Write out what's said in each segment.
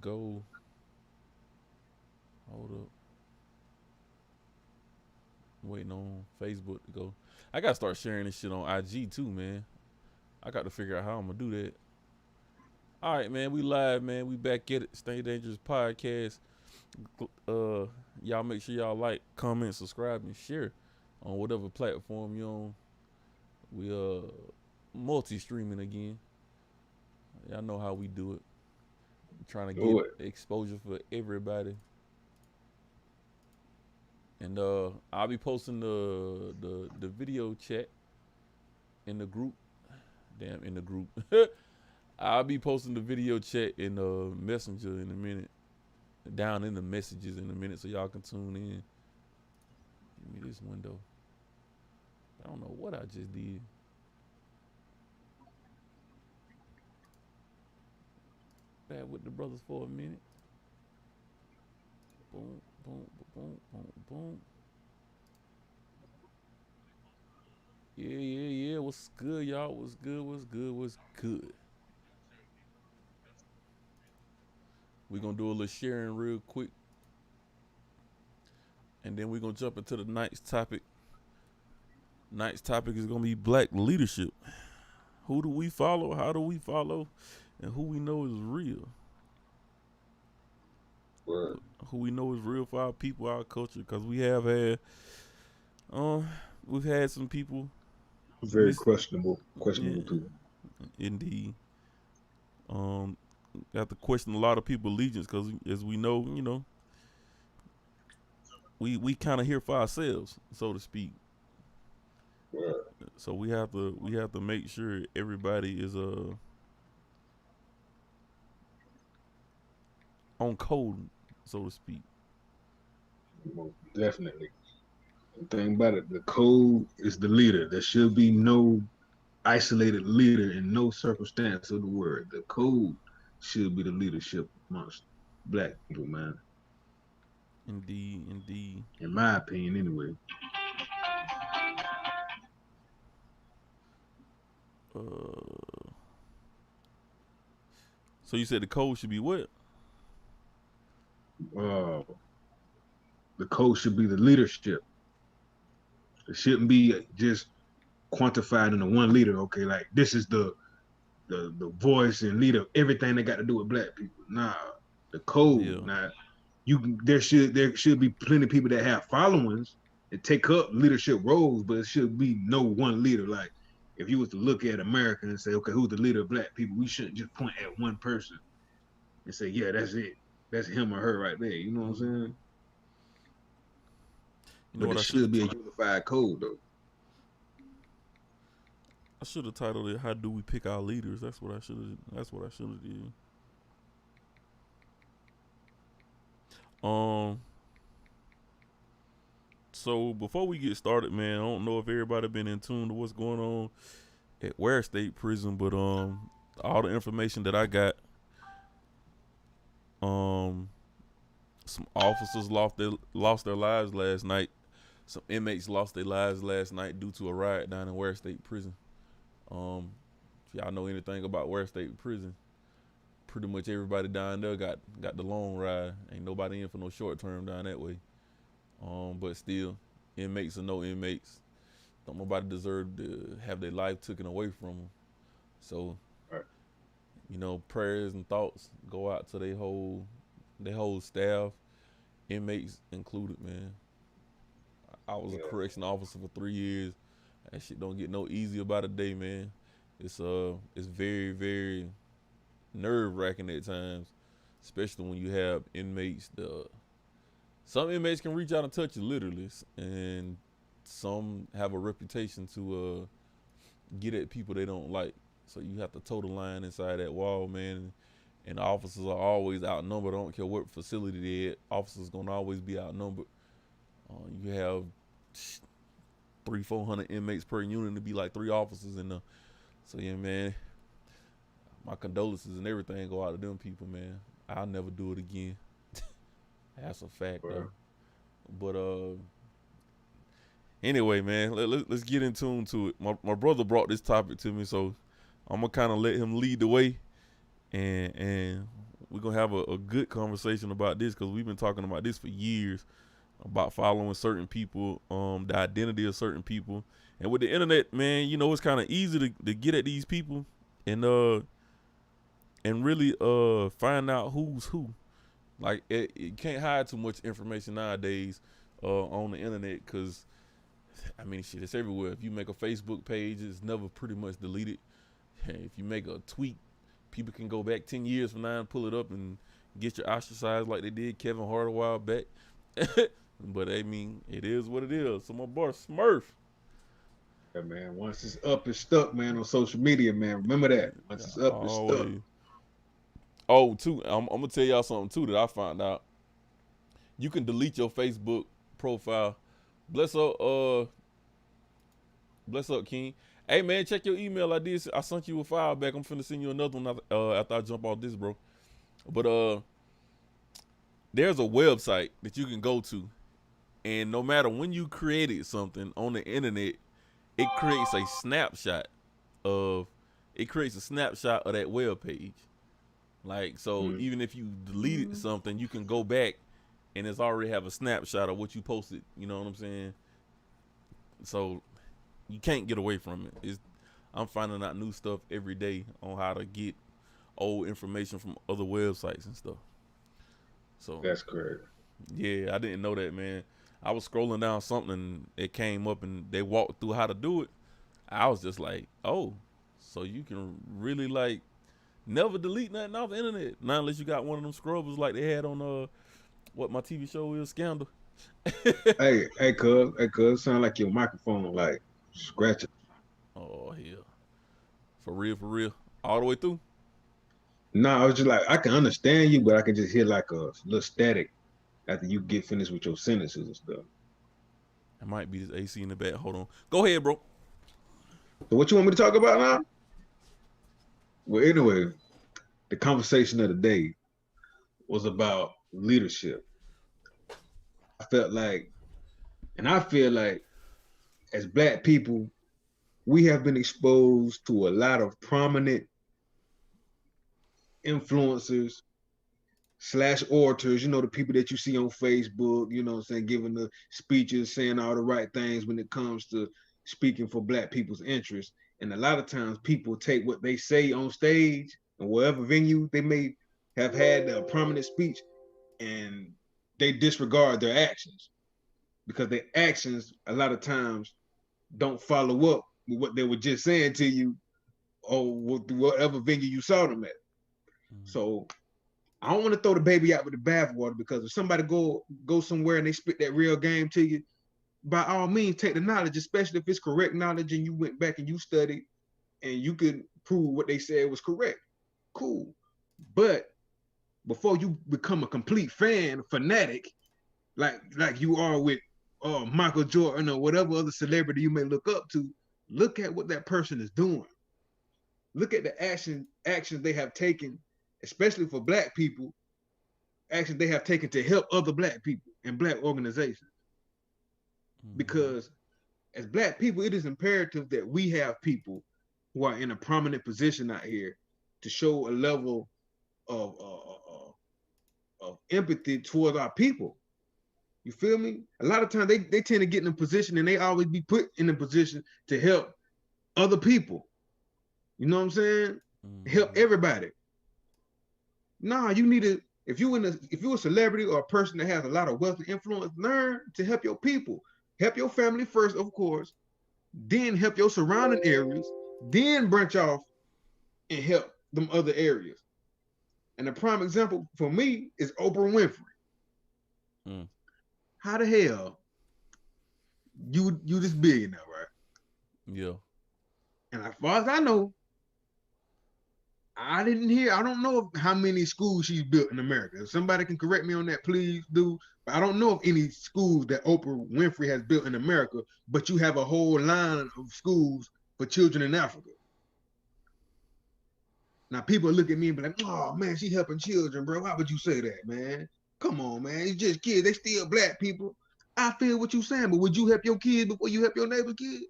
go. Hold up. Waiting on Facebook to go. I gotta start sharing this shit on IG too, man. I got to figure out how I'm gonna do that. All right, man. We live, man. We back at it. Stay Dangerous Podcast. Y'all make sure y'all like, comment, subscribe, and share on whatever platform you on. We multi-streaming again. Y'all know how we do it. We're trying to get exposure for everybody. And I'll be posting the video chat in the group. Damn, in the group. I'll be posting the video chat in Messenger in a minute. Down in the messages in a minute, so y'all can tune in. Give me this window. I don't know what I just did. Bad with the brothers for a minute. Boom, boom, boom, boom, boom. Yeah. What's good, y'all? What's good? We're going to do a little sharing real quick. And then we're going to jump into the night's topic. Night's topic is going to be black leadership. Who do we follow? How do we follow? And who we know is real. Word. Who we know is real for our people, our culture. Because we have had, we've had some people. Very questionable people. Indeed. Have to question a lot of people's allegiance because, as we know, we kind of here for ourselves, so to speak. Yeah. So we have to make sure everybody is on code, so to speak. Most definitely. The thing about it, the code is the leader. There should be no isolated leader in no circumstance of the word. The code should be the leadership amongst black people, man. Indeed. In my opinion, anyway. So you said the code should be what? The code should be the leadership. It shouldn't be just quantified into one leader. Okay, like this is the voice and leader of everything that got to do with black people. Nah, the code. Yeah. Nah, there should be plenty of people that have followings and take up leadership roles, but it should be no one leader. Like if you was to look at America and say, okay, who's the leader of black people? We shouldn't just point at one person and say, yeah, that's it. That's him or her right there. You know what I'm saying? But it should be a unified code, though. I should have titled it "How Do We Pick Our Leaders?" That's what I should have did. So before we get started, man, I don't know if everybody been in tune to what's going on at Ware State Prison, but all the information that I got, some officers lost their lives last night. Some inmates lost their lives last night due to a riot down in Ware State Prison. If y'all know anything about Ware State Prison, pretty much everybody down there got the long ride. Ain't nobody in for no short term down that way. But still, inmates or no inmates, don't nobody deserve to have their life taken away from them. So, prayers and thoughts go out to their whole staff, inmates included, man. I was a correction officer for 3 years. That shit don't get no easier by the day, man. It's very, very nerve-wracking at times, especially when you have inmates. Some inmates can reach out and touch you literally, and some have a reputation to get at people they don't like. So you have to toe the line inside that wall, man. And the officers are always outnumbered. I don't care what facility they're at. Officers gonna always be outnumbered. You have 300-400 inmates per unit to be like 3 officers in there. So yeah, man, my condolences and everything go out to them people, man. I'll never do it again. That's a fact, though. But anyway, man, let's get in tune to it. My brother brought this topic to me, so I'm gonna kind of let him lead the way, and we're gonna have a good conversation about this because we've been talking about this for years about following certain people, the identity of certain people, and with the internet, man, you know, it's kind of easy to get at these people and really find out who's who. Like it can't hide too much information nowadays on the internet because I mean shit, it's everywhere. If you make a Facebook page, it's never pretty much deleted. If you make a tweet, people can go back 10 years from now and pull it up and get you ostracized like they did Kevin Hart a while back. But I mean, it is what it is. So my boy Smurf. Yeah, man. Once it's up, it's stuck, man. On social media, man. Remember that. Once it's up, it's stuck. Oh, too. I'm gonna tell y'all something too that I found out. You can delete your Facebook profile. Bless up, King. Hey man, check your email. I sent you a file back. I'm finna send you another one after I jump off this, bro. But there's a website that you can go to, and no matter when you created something on the internet, it creates a snapshot of that web page. Like, so even if you deleted something, you can go back and it's already have a snapshot of what you posted. You know what I'm saying? So you can't get away from it. I'm finding out new stuff every day on how to get old information from other websites and stuff. So that's correct. Yeah, I didn't know that, man. I was scrolling down something and it came up and they walked through how to do it. I was just like, oh, so you can really like never delete nothing off the internet. Not unless you got one of them scrubbers like they had on what my TV show is, Scandal. hey, cuz, sound like your microphone like scratching. Oh hell. For real. All the way through? No, I was just like, I can understand you, but I can just hear like a little static after you get finished with your sentences and stuff. It might be this AC in the back. Hold on. Go ahead, bro. So what you want me to talk about now? Well, anyway, the conversation of the day was about leadership. I feel like as Black people, we have been exposed to a lot of prominent influencers / orators, you know, the people that you see on Facebook, you know what I'm saying, giving the speeches, saying all the right things when it comes to speaking for Black people's interests. And a lot of times people take what they say on stage and wherever venue they may have had a prominent speech and they disregard their actions because their actions a lot of times don't follow up with what they were just saying to you or whatever venue you saw them at. So I don't want to throw the baby out with the bathwater because if somebody go somewhere and they spit that real game to you, by all means, take the knowledge, especially if it's correct knowledge and you went back and you studied and you could prove what they said was correct. Cool. But before you become a complete fanatic, like you are with Michael Jordan or whatever other celebrity you may look up to, look at what that person is doing. Look at the actions they have taken, especially for Black people, actions they have taken to help other Black people and Black organizations. Because as Black people, it is imperative that we have people who are in a prominent position out here to show a level of empathy towards our people. You feel me? A lot of times they tend to get in a position and they always be put in a position to help other people. You know what I'm saying? Help everybody. Nah, you need to, if you're a celebrity or a person that has a lot of wealth and influence, learn to help your people. Help your family first, of course, then help your surrounding areas, then branch off and help them other areas. And a prime example for me is Oprah Winfrey. How the hell you this billionaire, right? Yeah. And as far as I know, I don't know how many schools she's built in America. If somebody can correct me on that, please do. But I don't know of any schools that Oprah Winfrey has built in America, but you have a whole line of schools for children in Africa. Now people look at me and be like, oh man, she helping children, bro. Why would you say that, man? Come on, man. It's just kids. They still Black people. I feel what you're saying, but would you help your kids before you help your neighbor's kid?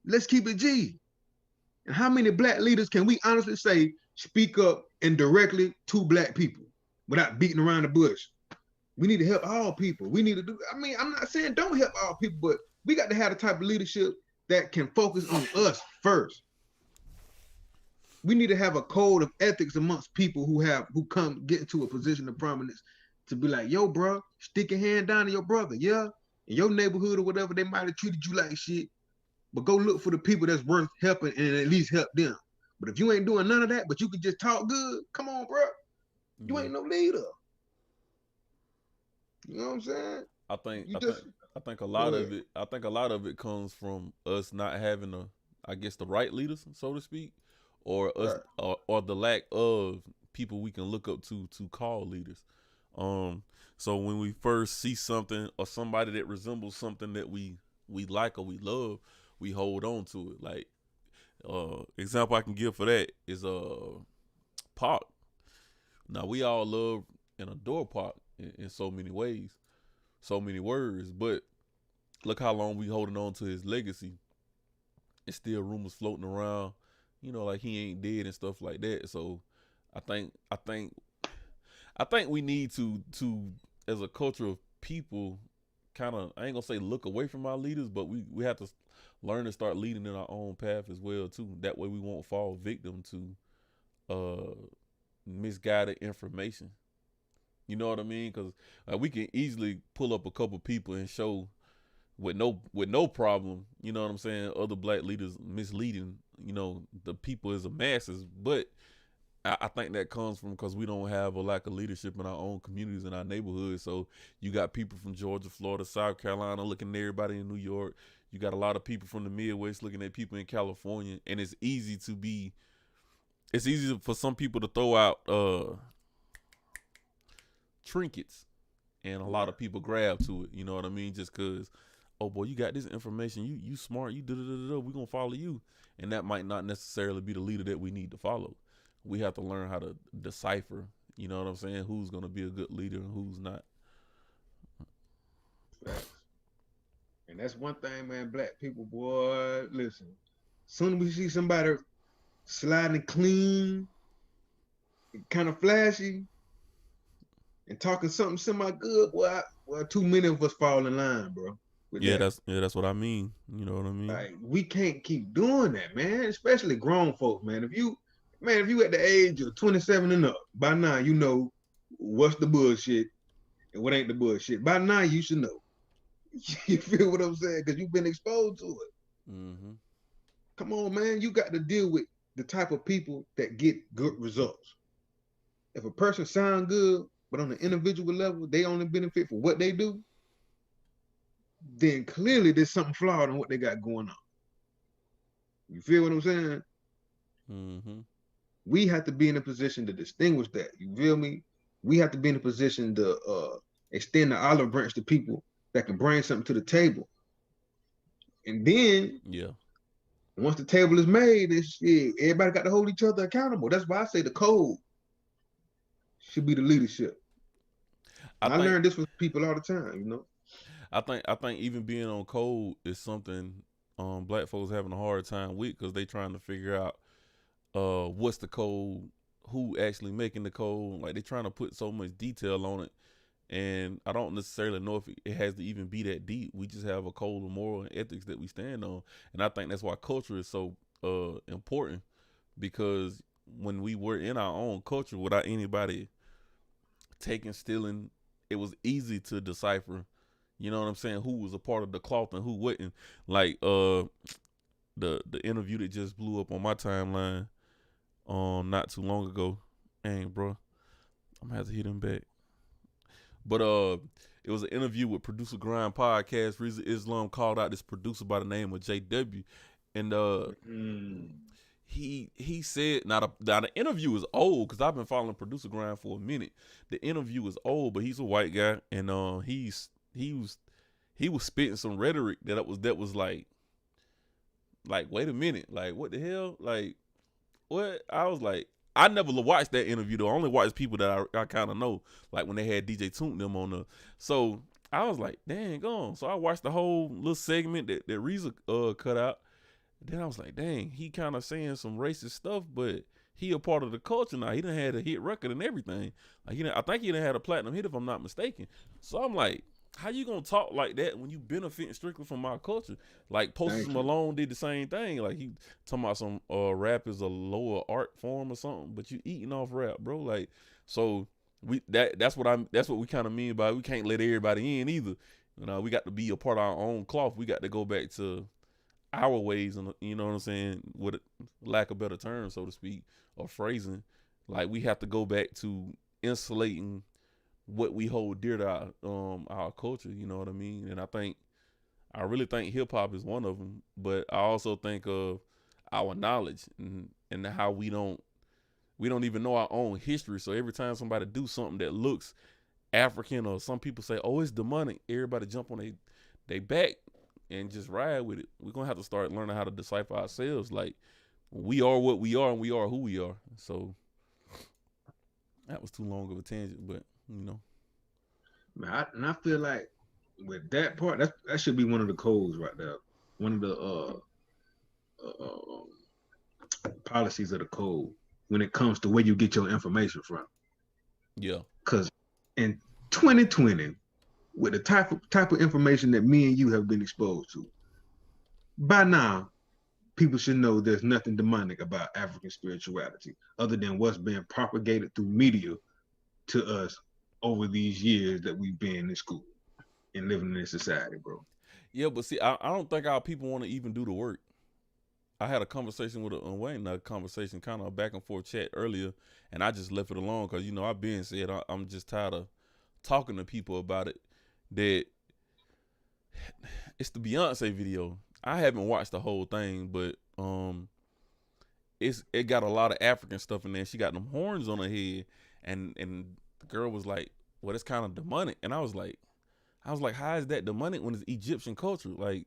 Let's keep it G. And how many black leaders can we honestly say speak up and directly to black people without beating around the bush? We need to help all people. We need to do, I mean, I'm not saying don't help all people, but we got to have the type of leadership that can focus on us first. We need to have a code of ethics amongst people who come get into a position of prominence to be like, yo, bro, stick your hand down to your brother, yeah? In your neighborhood or whatever, they might have treated you like shit, but go look for the people that's worth helping and at least help them. But if you ain't doing none of that, but you can just talk good, come on, bro. You ain't no leader. You know what I'm saying? I think a lot of it comes from us not having the right leaders, so to speak, or us or the lack of people we can look up to call leaders. So when we first see something or somebody that resembles something that we like or we love, we hold on to it. Like example I can give for that is Pac. Now we all love and adore Pac in so many ways, so many words, but look how long we holding on to his legacy. It's still rumors floating around, like he ain't dead and stuff like that. So I think we need to as a culture of people kind of, I ain't gonna say look away from our leaders, but we have to learn to start leading in our own path as well too. That way we won't fall victim to misguided information. You know what I mean? Because we can easily pull up a couple people and show with no problem, you know what I'm saying, other black leaders misleading, the people as a masses. But I think that comes from because we don't have a lack of leadership in our own communities, in our neighborhoods. So you got people from Georgia, Florida, South Carolina looking at everybody in New York. You got a lot of people from the Midwest looking at people in California. And it's easy for some people to throw out trinkets, and a lot of people grab to it. You know what I mean? Just because, oh boy, you got this information, you smart, you we're gonna follow you, and that might not necessarily be the leader that we need to follow. We have to learn how to decipher. You know what I'm saying? Who's gonna be a good leader and who's not. And that's one thing, man. Black people, boy, listen. Soon as we see somebody sliding clean, kind of flashy, and talking something semi-good, boy, too many of us fall in line, bro. That's what I mean. You know what I mean? Like, we can't keep doing that, man. Especially grown folks, man. If you at the age of 27 and up, by now you know what's the bullshit and what ain't the bullshit. By now you should know. You feel what I'm saying? Because you've been exposed to it. Mm-hmm. Come on, man. You got to deal with the type of people that get good results. If a person sound good, but on the individual level, they only benefit for what they do, then clearly there's something flawed in what they got going on. You feel what I'm saying? Mm-hmm. We have to be in a position to distinguish that. You feel me? We have to be in a position to extend the olive branch to people that can bring something to the table. And then, once the table is made, everybody got to hold each other accountable. That's why I say the code should be the leadership. I learned this from people all the time, I think even being on code is something black folks having a hard time with, because they trying to figure out what's the code, who actually making the code. Like, they trying to put so much detail on it, and I don't necessarily know if it has to even be that deep. We just have a code of moral and ethics that we stand on, and I think that's why culture is so important, because when we were in our own culture without anybody taking, stealing, it was easy to decipher, you know what I'm saying, who was a part of the cloth and who wasn't. Like the interview that just blew up on my timeline not too long ago. Dang, bro, I'm gonna have to hit him back. But it was an interview with Producer Grind Podcast. Rizza Islam called out this producer by the name of JW, and he said, now the interview is old, because I've been following Producer Grind for a minute. The interview is old, but he's a white guy, and he was spitting some rhetoric that was like wait a minute, like what the hell, like what? I was like, I never watched that interview though. I only watched people that I kind of know, like when they had DJ Toon them on the. So I was like, dang on. So I watched the whole little segment that Rizza cut out, Then I was like, dang, he kind of saying some racist stuff, but he a part of the culture now. He done had a hit record and everything. Like I think he done had a platinum hit if I'm not mistaken. So I'm like, how you gonna talk like that when you benefiting strictly from our culture? Like Post Malone did the same thing. Like he talking about some rap is a lower art form or something, but you eating off rap, bro. Like so that's what we kind of mean by we can't let everybody in either. You know, we got to be a part of our own cloth. We got to go back to our ways, and you know what I'm saying, with lack of better terms, so to speak, or phrasing. Like we have to go back to insulating what we hold dear to our culture. You know what I mean? And I really think hip hop is one of them. But I also think of our knowledge and how we don't even know our own history. So every time somebody do something that looks African, or some people say, "Oh, it's demonic," everybody jump on they back and just ride with it. We're gonna have to start learning how to decipher ourselves. Like we are what we are, and we are who we are. So that was too long of a tangent, but you know. Man, I feel like with that part, that should be one of the codes right there. One of the policies of the code when it comes to where you get your information from. Yeah. Because in 2020, with the type of information that me and you have been exposed to, by now, people should know there's nothing demonic about African spirituality other than what's been propagated through media to us over these years that we've been in school and living in this society, bro. Yeah, but see, I don't think our people want to even do the work. I had a conversation with Wayne, a conversation kind of back and forth chat earlier, and I just left it alone because, you know, I've been said I'm just tired of talking to people about it. That it's the Beyonce video. I haven't watched the whole thing, but it got a lot of African stuff in there. She got them horns on her head, and the girl was like, "Well, it's kind of demonic," and I was like, "How is that demonic when it's Egyptian culture?" Like,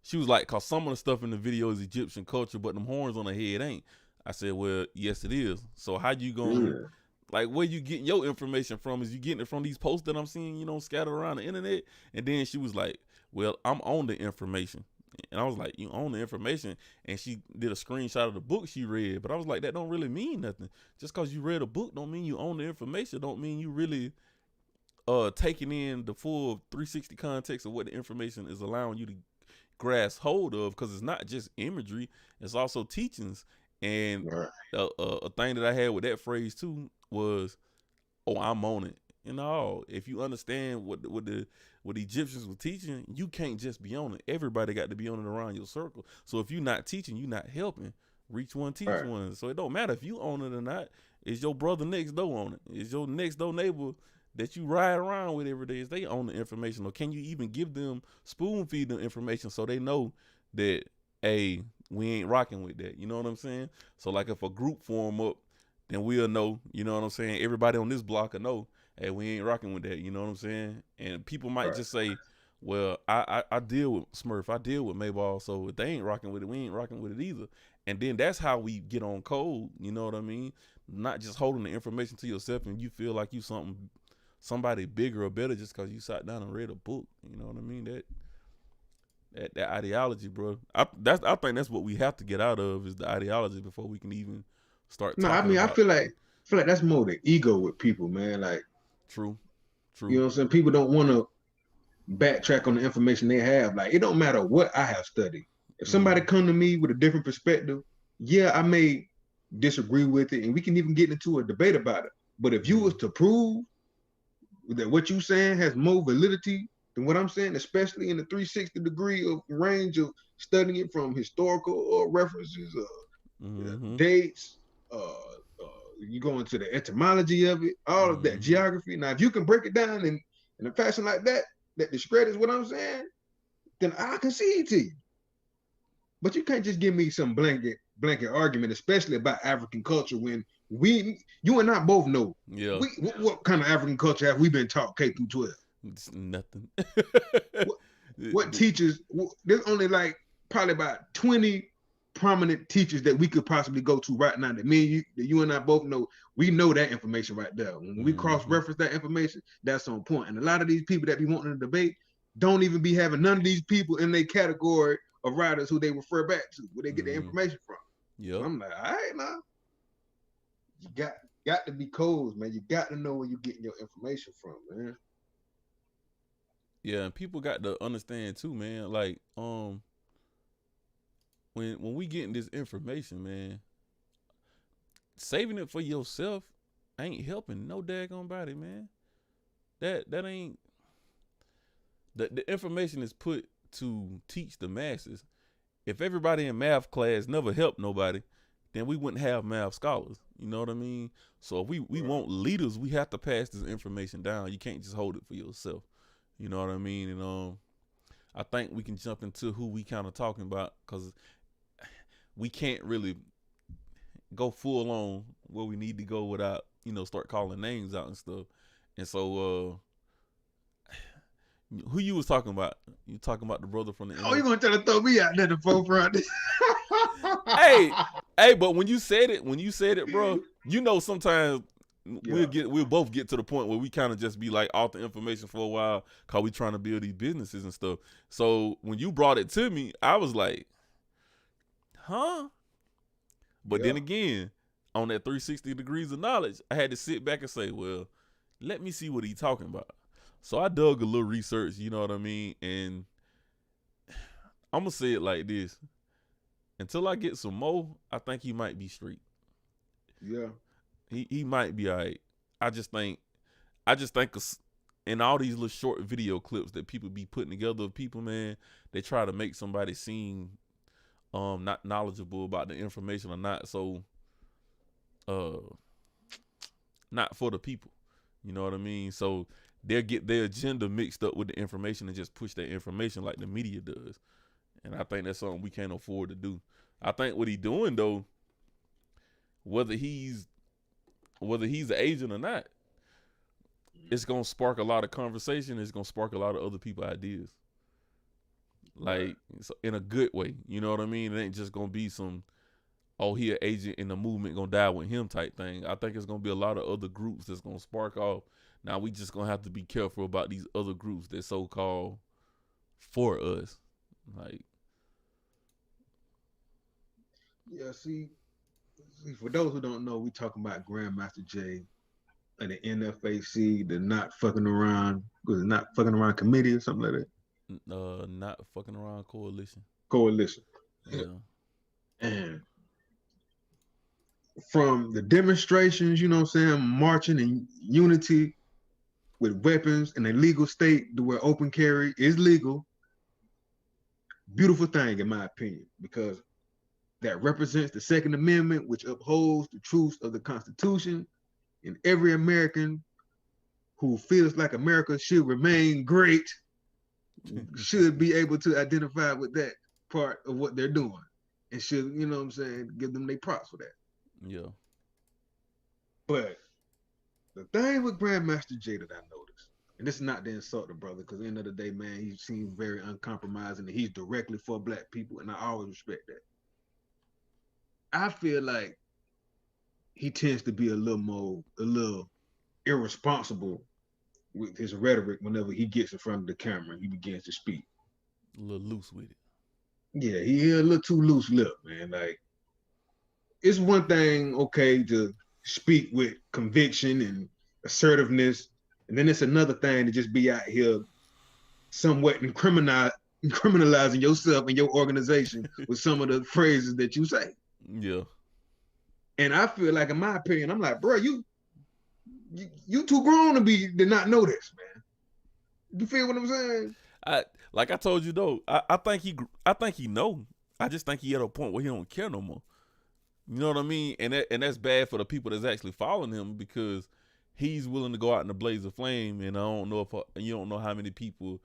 she was like, "Cause some of the stuff in the video is Egyptian culture, but them horns on her head ain't." I said, "Well, yes, it is. So how you gonna like where you getting your information from? Is you getting it from these posts that I'm seeing, you know, scattered around the internet?" And then she was like, "Well, I'm on the information." And I was like, "You own the information?" And she did a screenshot of the book she read. But I was like, that don't really mean nothing. Just because you read a book don't mean you own the information. Don't mean you really taking in the full 360 context of what the information is allowing you to grasp hold of. Because it's not just imagery, it's also teachings. And a thing that I had with that phrase too was, "Oh, I'm on it." You know, if you understand what the Egyptians were teaching, you can't just be on it. Everybody got to be on it around your circle. So if you're not teaching, you're not helping. Reach one, teach one. So it don't matter if you own it or not. It's your brother next door on it. It's your next door neighbor that you ride around with every day. Is they own the information, or can you even give them, spoon feed them information so they know that, hey, we ain't rocking with that. You know what I'm saying? So like if a group form up, then we'll know. You know what I'm saying? Everybody on this block will know, hey, we ain't rocking with that. You know what I'm saying? And people might just say, "Well, I deal with Smurf, I deal with Mayball, so if they ain't rocking with it, we ain't rocking with it either." And then that's how we get on code. You know what I mean? Not just holding the information to yourself and you feel like you somebody bigger or better just because you sat down and read a book. You know what I mean? That ideology, bro. I think that's what we have to get out of, is the ideology before we can even start. No, I mean, I feel like that's more the ego with people, man. Like, true. You know what I'm saying? People don't want to backtrack on the information they have. Like, it don't matter what I have studied. If somebody come to me with a different perspective, yeah, I may disagree with it, and we can even get into a debate about it. But if you was to prove that what you saying has more validity than what I'm saying, especially in the 360 degree of range of studying it from historical references, dates, you go into the etymology of it, all of that geography. Now, if you can break it down in a fashion like that discredits what I'm saying, then I concede to you. But you can't just give me some blanket argument, especially about African culture, when you and I both know, what kind of African culture have we been taught K through 12? It's nothing. what teachers? There's only like probably about 20 prominent teachers that we could possibly go to right now that you and I both know. We know that information right there. When we cross-reference that information, that's on point. And a lot of these people that be wanting to debate don't even be having none of these people in their category of writers who they refer back to, where they get their information from. Yeah. So I'm like, all right, now you got to be codes, man. You got to know where you're getting your information from, man. Yeah, and people got to understand too, man. Like, when we getting this information, man, saving it for yourself ain't helping no daggone body, man. That ain't the information is put to teach the masses. If everybody in math class never helped nobody, then we wouldn't have math scholars. You know what I mean? So if we want leaders, we have to pass this information down. You can't just hold it for yourself. You know what I mean? And I think we can jump into who we kind of talking about, because we can't really go full on where we need to go without, start calling names out and stuff. And so who you was talking about? You talking about the brother from the Oh, you gonna try to throw me out there the forefront? hey, but when you said it, bro, sometimes we'll both get to the point where we kind of just be like off the information for a while, cause we trying to build these businesses and stuff. So when you brought it to me, I was like, huh? But then again, on that 360 degrees of knowledge, I had to sit back and say, well, let me see what he's talking about. So I dug a little research, you know what I mean? And I'm going to say it like this. Until I get some more, I think he might be straight. Yeah. He might be all right. I just think in all these little short video clips that people be putting together of people, man, they try to make somebody seem not knowledgeable about the information or not so not for the people. You know what I mean? So they'll get their agenda mixed up with the information and just push that information like the media does. And I think that's something we can't afford to do. I think what he's doing though, whether he's an agent or not, it's gonna spark a lot of conversation. It's gonna spark a lot of other people's ideas, like in a good way. You know what I mean? It ain't just gonna be some, oh, he an agent and the movement gonna die with him type thing. I think it's gonna be a lot of other groups that's gonna spark off. Now we just gonna have to be careful about these other groups that so called for us, like. Yeah, see, for those who don't know, we talking about Grandmaster J and the NFAC, the Not Fucking Around, was it Not Fucking Around Committee or something like that? Not Fucking Around Coalition. Yeah. And from the demonstrations, you know what I'm saying, marching in unity with weapons in a legal state to where open carry is legal. Beautiful thing, in my opinion, because that represents the Second Amendment, which upholds the truths of the Constitution, and every American who feels like America should remain great should be able to identify with that part of what they're doing, and should, you know what I'm saying, give them their props for that. Yeah. But the thing with Grandmaster J that I noticed, and this is not to insult the brother, because at the end of the day, man, he seems very uncompromising, and he's directly for Black people, and I always respect that. I feel like he tends to be a little irresponsible with his rhetoric whenever he gets in front of the camera and he begins to speak. A little loose with it. Yeah, he a little too loose lip, man. Like, it's one thing, okay, to speak with conviction and assertiveness, and then it's another thing to just be out here somewhat criminalizing yourself and your organization with some of the phrases that you say. Yeah. And I feel like, in my opinion, I'm like, bro, you too grown to not know this, man. You feel what I'm saying? Like I told you though, I think he know. I just think he at a point where he don't care no more. You know what I mean? And that's bad for the people that's actually following him, because he's willing to go out in the blaze of flame. And I don't know you don't know how many people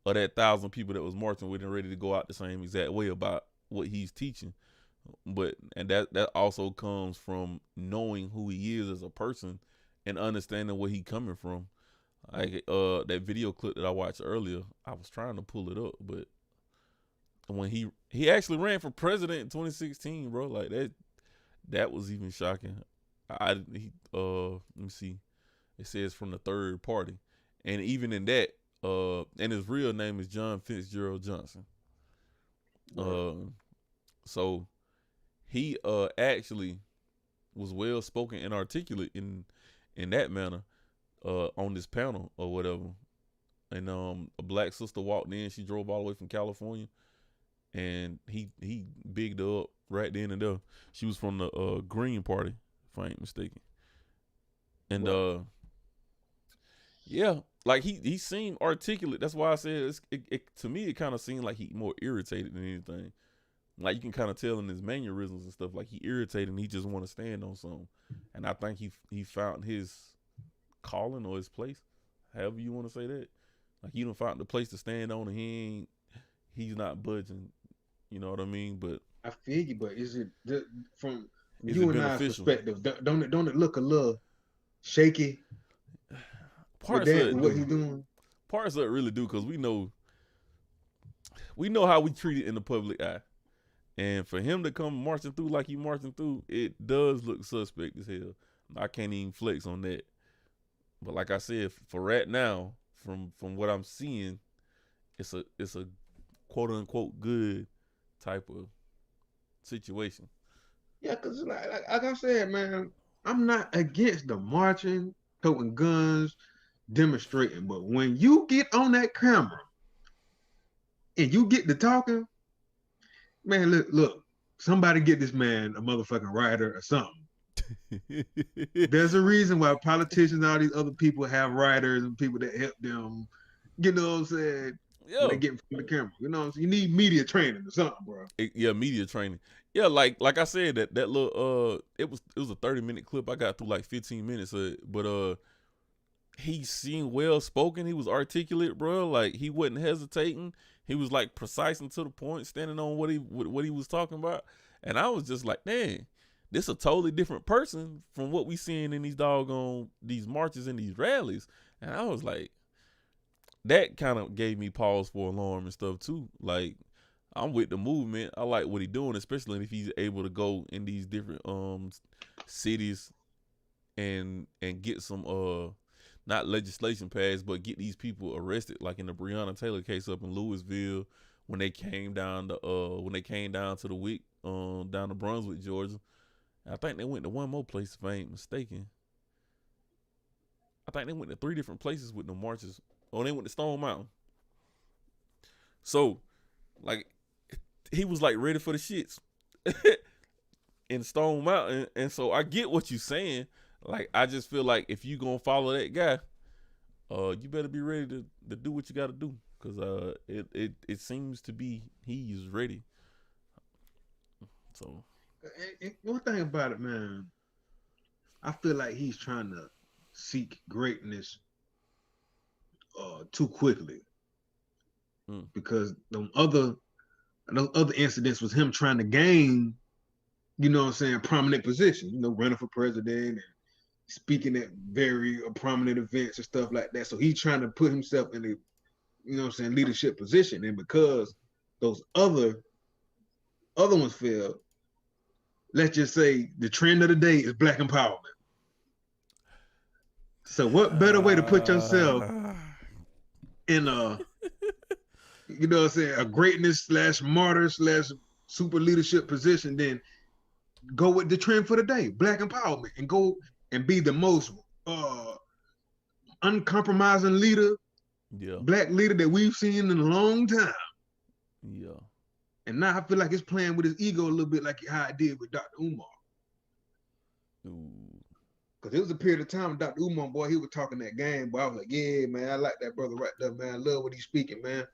of that 1,000 people that was marching with him ready to go out the same exact way about what he's teaching. But that also comes from knowing who he is as a person and understanding where he coming from. Like that video clip that I watched earlier, I was trying to pull it up, but when he actually ran for president in 2016, bro, like that was even shocking. Let me see, it says from the third party, and even in that, and his real name is John Fitzgerald Johnson. So he actually was well spoken and articulate in that manner on this panel or whatever. And a black sister walked in. She drove all the way from California, and he bigged her up right then and there. She was from the Green Party, if I ain't mistaken. And yeah, like he seemed articulate. That's why I said to me it kind of seemed like he more irritated than anything. Like you can kind of tell in his mannerisms and stuff, like he irritated and he just want to stand on something. And I think he found his calling or his place, however you want to say that. Like he done found the place to stand on, and he's not budging. You know what I mean? But I feel you. But is it from is you it and I's beneficial? perspective? Don't it look a little shaky Parts with of that, it with what do. he's doing? Parts of it really do, because we know how we treat it in the public eye. And for him to come marching through like he marching through, it does look suspect as hell. I can't even flex on that. But like I said, for right now, from what I'm seeing, it's a quote unquote good type of situation. Yeah, cause like I said, man, I'm not against the marching, toting guns, demonstrating, but when you get on that camera and you get to talking, man, look, somebody get this man a motherfucking writer or something. There's a reason why politicians and all these other people have writers and people that help them. You know what I'm saying? When they Yeah. get in front of the camera, you know what I'm saying? You need media training or something, bro. Yeah, media training. Yeah, like I said, that little it was a 30-minute clip. I got through like 15 minutes of it, but he seemed well spoken. He was articulate, bro. Like he wasn't hesitating. He was like precise and to the point, standing on what he was talking about. And I was just like, man, this a totally different person from what we seeing in these marches and these rallies. And I was like, that kind of gave me pause for alarm and stuff too. Like, I'm with the movement. I like what he's doing, especially if he's able to go in these different cities and get some not legislation passed, but get these people arrested, like in the Breonna Taylor case up in Louisville, when they came down to the WIC down to Brunswick, Georgia. I think they went to one more place, if I ain't mistaken. I think they went to 3 different places with the marches. Oh, they went to Stone Mountain. So, like, he was like ready for the shits in Stone Mountain, and so I get what you're saying. Like, I just feel like if you gonna follow that guy, you better be ready to do what you got to do, because it seems to be he's ready. So, one thing about it, man, I feel like he's trying to seek greatness too quickly, because those other incidents was him trying to gain, you know what I'm saying, prominent position, you know, running for president and speaking at very prominent events and stuff like that. So he's trying to put himself in a, you know what I'm saying, leadership position. And because those other ones failed, let's just say the trend of the day is Black empowerment. So what better way to put yourself in a, you know what I'm saying, a greatness / martyr / super leadership position than go with the trend for the day, Black empowerment, and go and be the most uncompromising leader, Black leader that we've seen in a long time. Yeah. And now I feel like it's playing with his ego a little bit, like how it did with Dr. Umar. Because there was a period of time with Dr. Umar, boy, he was talking that game, but I was like, yeah, man, I like that brother right there, man. I love what he's speaking, man.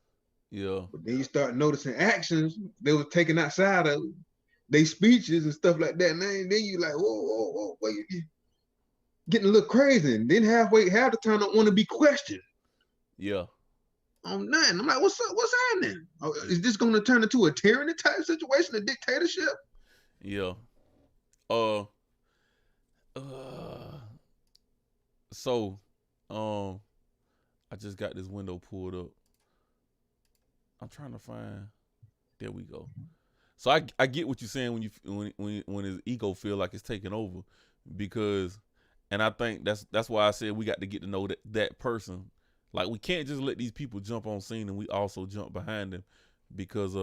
Yeah. But then you start noticing actions they were taking outside of their speeches and stuff like that. And then you like, whoa, wait, you getting a little crazy. And then half the time I want to be questioned. Yeah. On nothing. I'm like, what's up? What's happening? Is this going to turn into a tyranny type situation, a dictatorship? Yeah. So, I just got this window pulled up. I'm trying to find. There we go. So I get what you're saying when his ego feel like it's taking over, because, and I think that's why I said we got to get to know that person. Like, we can't just let these people jump on scene and we also jump behind them, because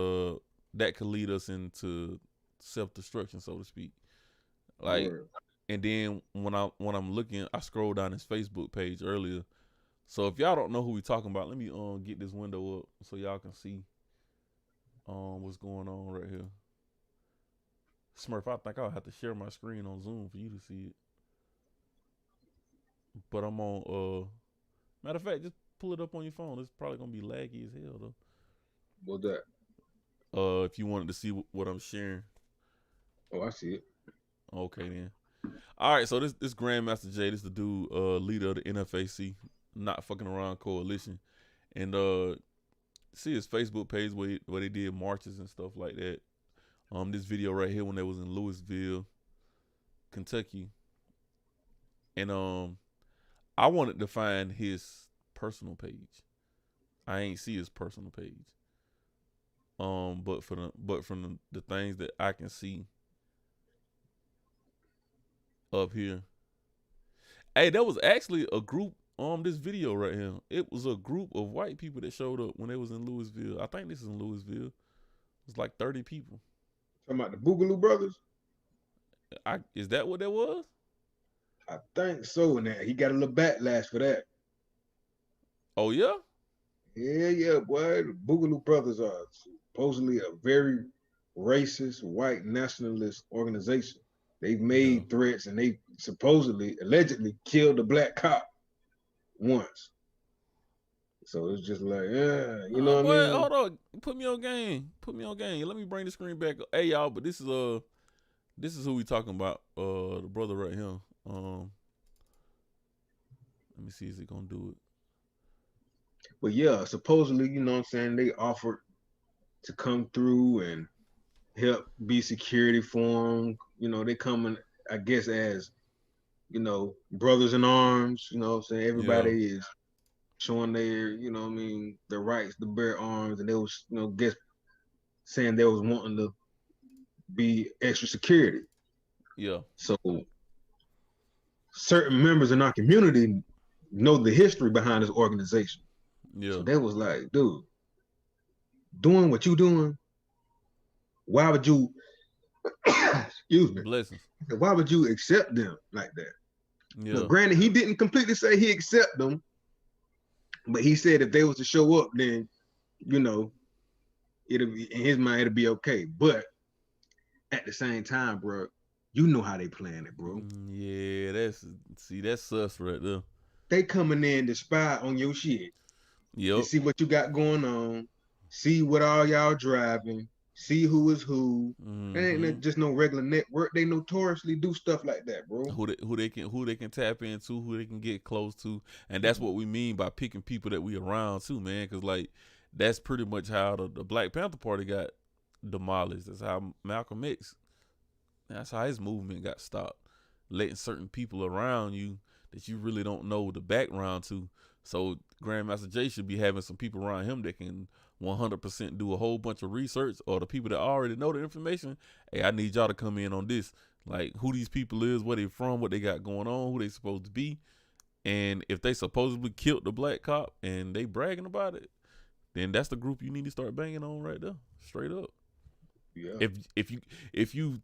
that could lead us into self-destruction, so to speak. Like, Word. and then when I'm looking, I scrolled down his Facebook page earlier. So if y'all don't know who we talking about, let me get this window up so y'all can see what's going on right here. Smurf, I think I'll have to share my screen on Zoom for you to see it. But I'm on matter of fact, just pull it up on your phone. It's probably gonna be laggy as hell though. What's that? If you wanted to see what I'm sharing. Oh, I see it. Okay then. All right, so this Grandmaster J, this the dude, leader of the NFAC, Not Fucking Around Coalition, and see his Facebook page where they did marches and stuff like that. This video right here when they was in Louisville, Kentucky, and I wanted to find his personal page. I ain't see his personal page. But from the things that I can see up here, hey, there was actually a group this video right here. It was a group of white people that showed up when they was in Louisville. I think this is in Louisville. It's like 30 people. Talking about the Boogaloo Brothers? Is that what that was? I think so. And that he got a little backlash for that. Oh yeah? Yeah, boy. The Boogaloo Brothers are supposedly a very racist, white nationalist organization. They've made threats and they supposedly, allegedly killed a black cop once. So it's just like, yeah, you know what I mean? Hold on. Put me on game. Let me bring the screen back up. Hey y'all, but this is who we talking about. The brother right here. Let me see, is he gonna do it? But yeah, supposedly, you know what I'm saying, they offered to come through and help be security for them. You know, they coming, I guess, as, you know, brothers in arms. You know what I'm saying? Everybody is showing their, you know what I mean, their rights to bear arms. And they was, you know, saying they was wanting to be extra security. Yeah. So certain members in our community know the history behind this organization. Yeah. So they was like, dude, doing what you doing, why would you excuse me? Blessings. Why would you accept them like that? Yeah. Now, granted, he didn't completely say he accept them, but he said if they was to show up, then, you know, it'll be, in his mind, it'll be okay. But at the same time, bro, you know how they plan it, bro. Yeah, that's sus right there. They coming in to spy on your shit. Yep. To see what you got going on, see what all y'all driving, see who is who. They ain't just no regular network. They notoriously do stuff like that, bro. Who they can tap into, who they can get close to, and that's what we mean by picking people that we around too, man. Because like that's pretty much how the Black Panther Party got demolished. That's how Malcolm X. That's how his movement got stopped. Letting certain people around you that you really don't know the background to. So Grandmaster J should be having some people around him that can 100% do a whole bunch of research, or the people that already know the information. Hey, I need y'all to come in on this. Like who these people is, where they from, what they got going on, who they supposed to be. And if they supposedly killed the black cop and they bragging about it, then that's the group you need to start banging on right there. Straight up. Yeah. If you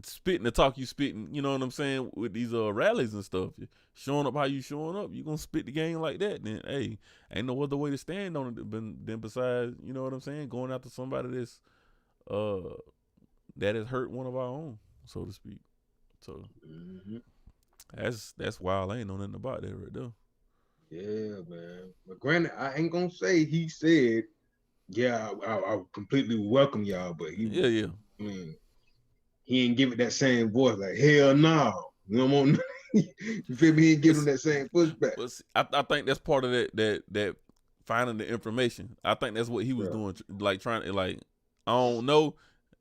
spitting the talk you spitting, you know what I'm saying, with these rallies and stuff, showing up how you showing up, you gonna spit the game like that, then hey, ain't no other way to stand on it than besides, you know what I'm saying, going after somebody that's that has hurt one of our own, so to speak. So that's wild. I ain't know nothing about that right there. Yeah, man. But granted, I ain't gonna say he said, yeah, I completely welcome y'all, but I mean, he ain't give it that same voice, like, hell no. You don't want you feel me? He ain't give him that same pushback. But I think that's part of that finding the information. I think that's what he was doing, like trying to, like, I don't know,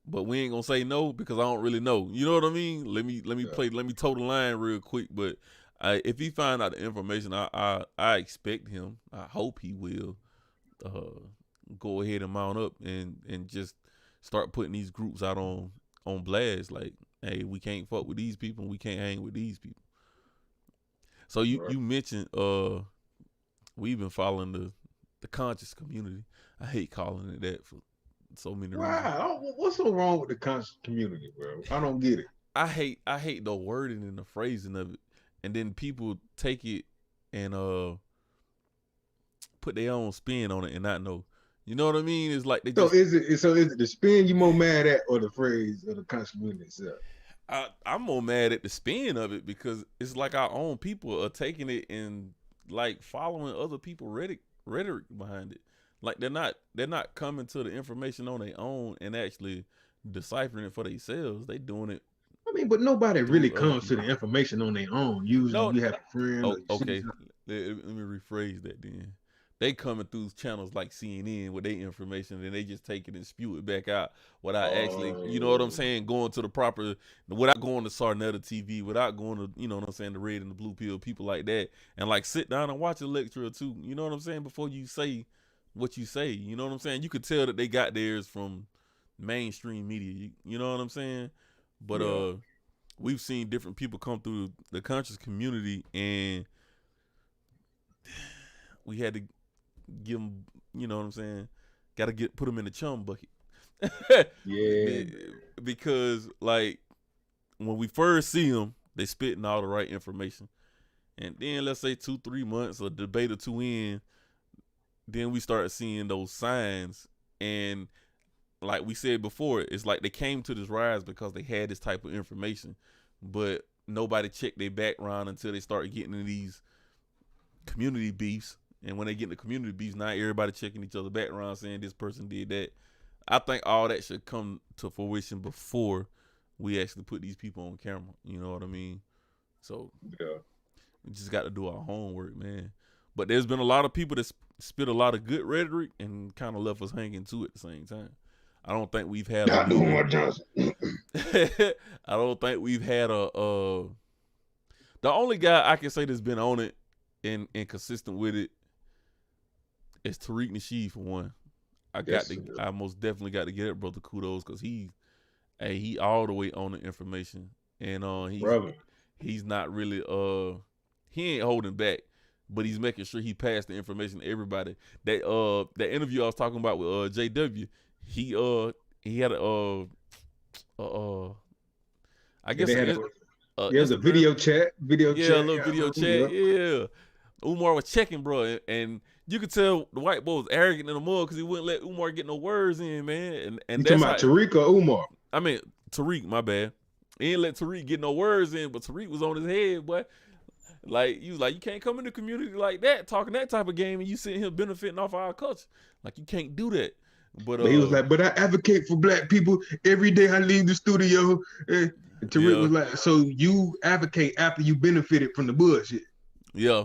but we ain't gonna say no because I don't really know. You know what I mean? Let me toe the line real quick. But if he find out the information, I expect him. I hope he will go ahead and mount up and just start putting these groups out on blast. Like, hey, we can't fuck with these people. We can't hang with these people. So you mentioned we've been following the conscious community. I hate calling it that for so many reasons. Wow, what's so wrong with the conscious community, bro? I don't get it. I hate the wording and the phrasing of it, and then people take it and put their own spin on it and not know. You know what I mean? It's like they So just. is it the spin you more mad at, or the phrase, or the conscious community itself? I'm more mad at the spin of it because it's like our own people are taking it and like following other people rhetoric behind it. Like they're not coming to the information on their own and actually deciphering it for themselves. They doing it. I mean, but nobody really Through other comes to the people. information on their own. Usually, No, you have a friend. Or oh, you see okay. something. Let me rephrase that then. They coming through channels like CNN with their information and they just take it and spew it back out without actually, you know what I'm saying, going to the proper, without going to Sarnetta TV, without going to, you know what I'm saying, the red and the blue pill, people like that, and like sit down and watch a lecture or two, you know what I'm saying, before you say what you say, you know what I'm saying. You could tell that they got theirs from mainstream media, you know what I'm saying. But Yeah. we've seen different people come through the conscious community and we had to give them, you know what I'm saying, got to put them in the chum bucket. Yeah. Because like when we first see them, they spitting all the right information, and then let's say 2-3 months a debate or two in, then we start seeing those signs, and like we said before, it's like they came to this rise because they had this type of information, but nobody checked their background until they started getting in these community beefs. And when they get in the community beefs, now everybody checking each other's background, saying this person did that. I think all that should come to fruition before we actually put these people on camera. You know what I mean? So Yeah. we just got to do our homework, man. But there's been a lot of people that spit a lot of good rhetoric and kind of left us hanging too at the same time. I don't think we've had Not a Umar Johnson. I don't think we've had the only guy I can say that's been on it and consistent with it is Tariq Nasheed for one. I most definitely got to get it, brother. Kudos, because he all the way on the information, and he's not really he ain't holding back, but he's making sure he passed the information to everybody. That interview I was talking about with JW, he had I guess there's a video chat, a little video chat, yeah. Umar was checking, bro, and you could tell the white boy was arrogant in the mud because he wouldn't let Umar get no words in, man. And you talking about Tariq or Umar? I mean Tariq, my bad. He didn't let Tariq get no words in, but Tariq was on his head, boy. Like you can't come in the community like that, talking that type of game, and you sitting here benefiting off our culture. Like you can't do that. But he was like, but I advocate for black people every day I leave the studio. And Tariq was like, so you advocate after you benefited from the bullshit? Yeah.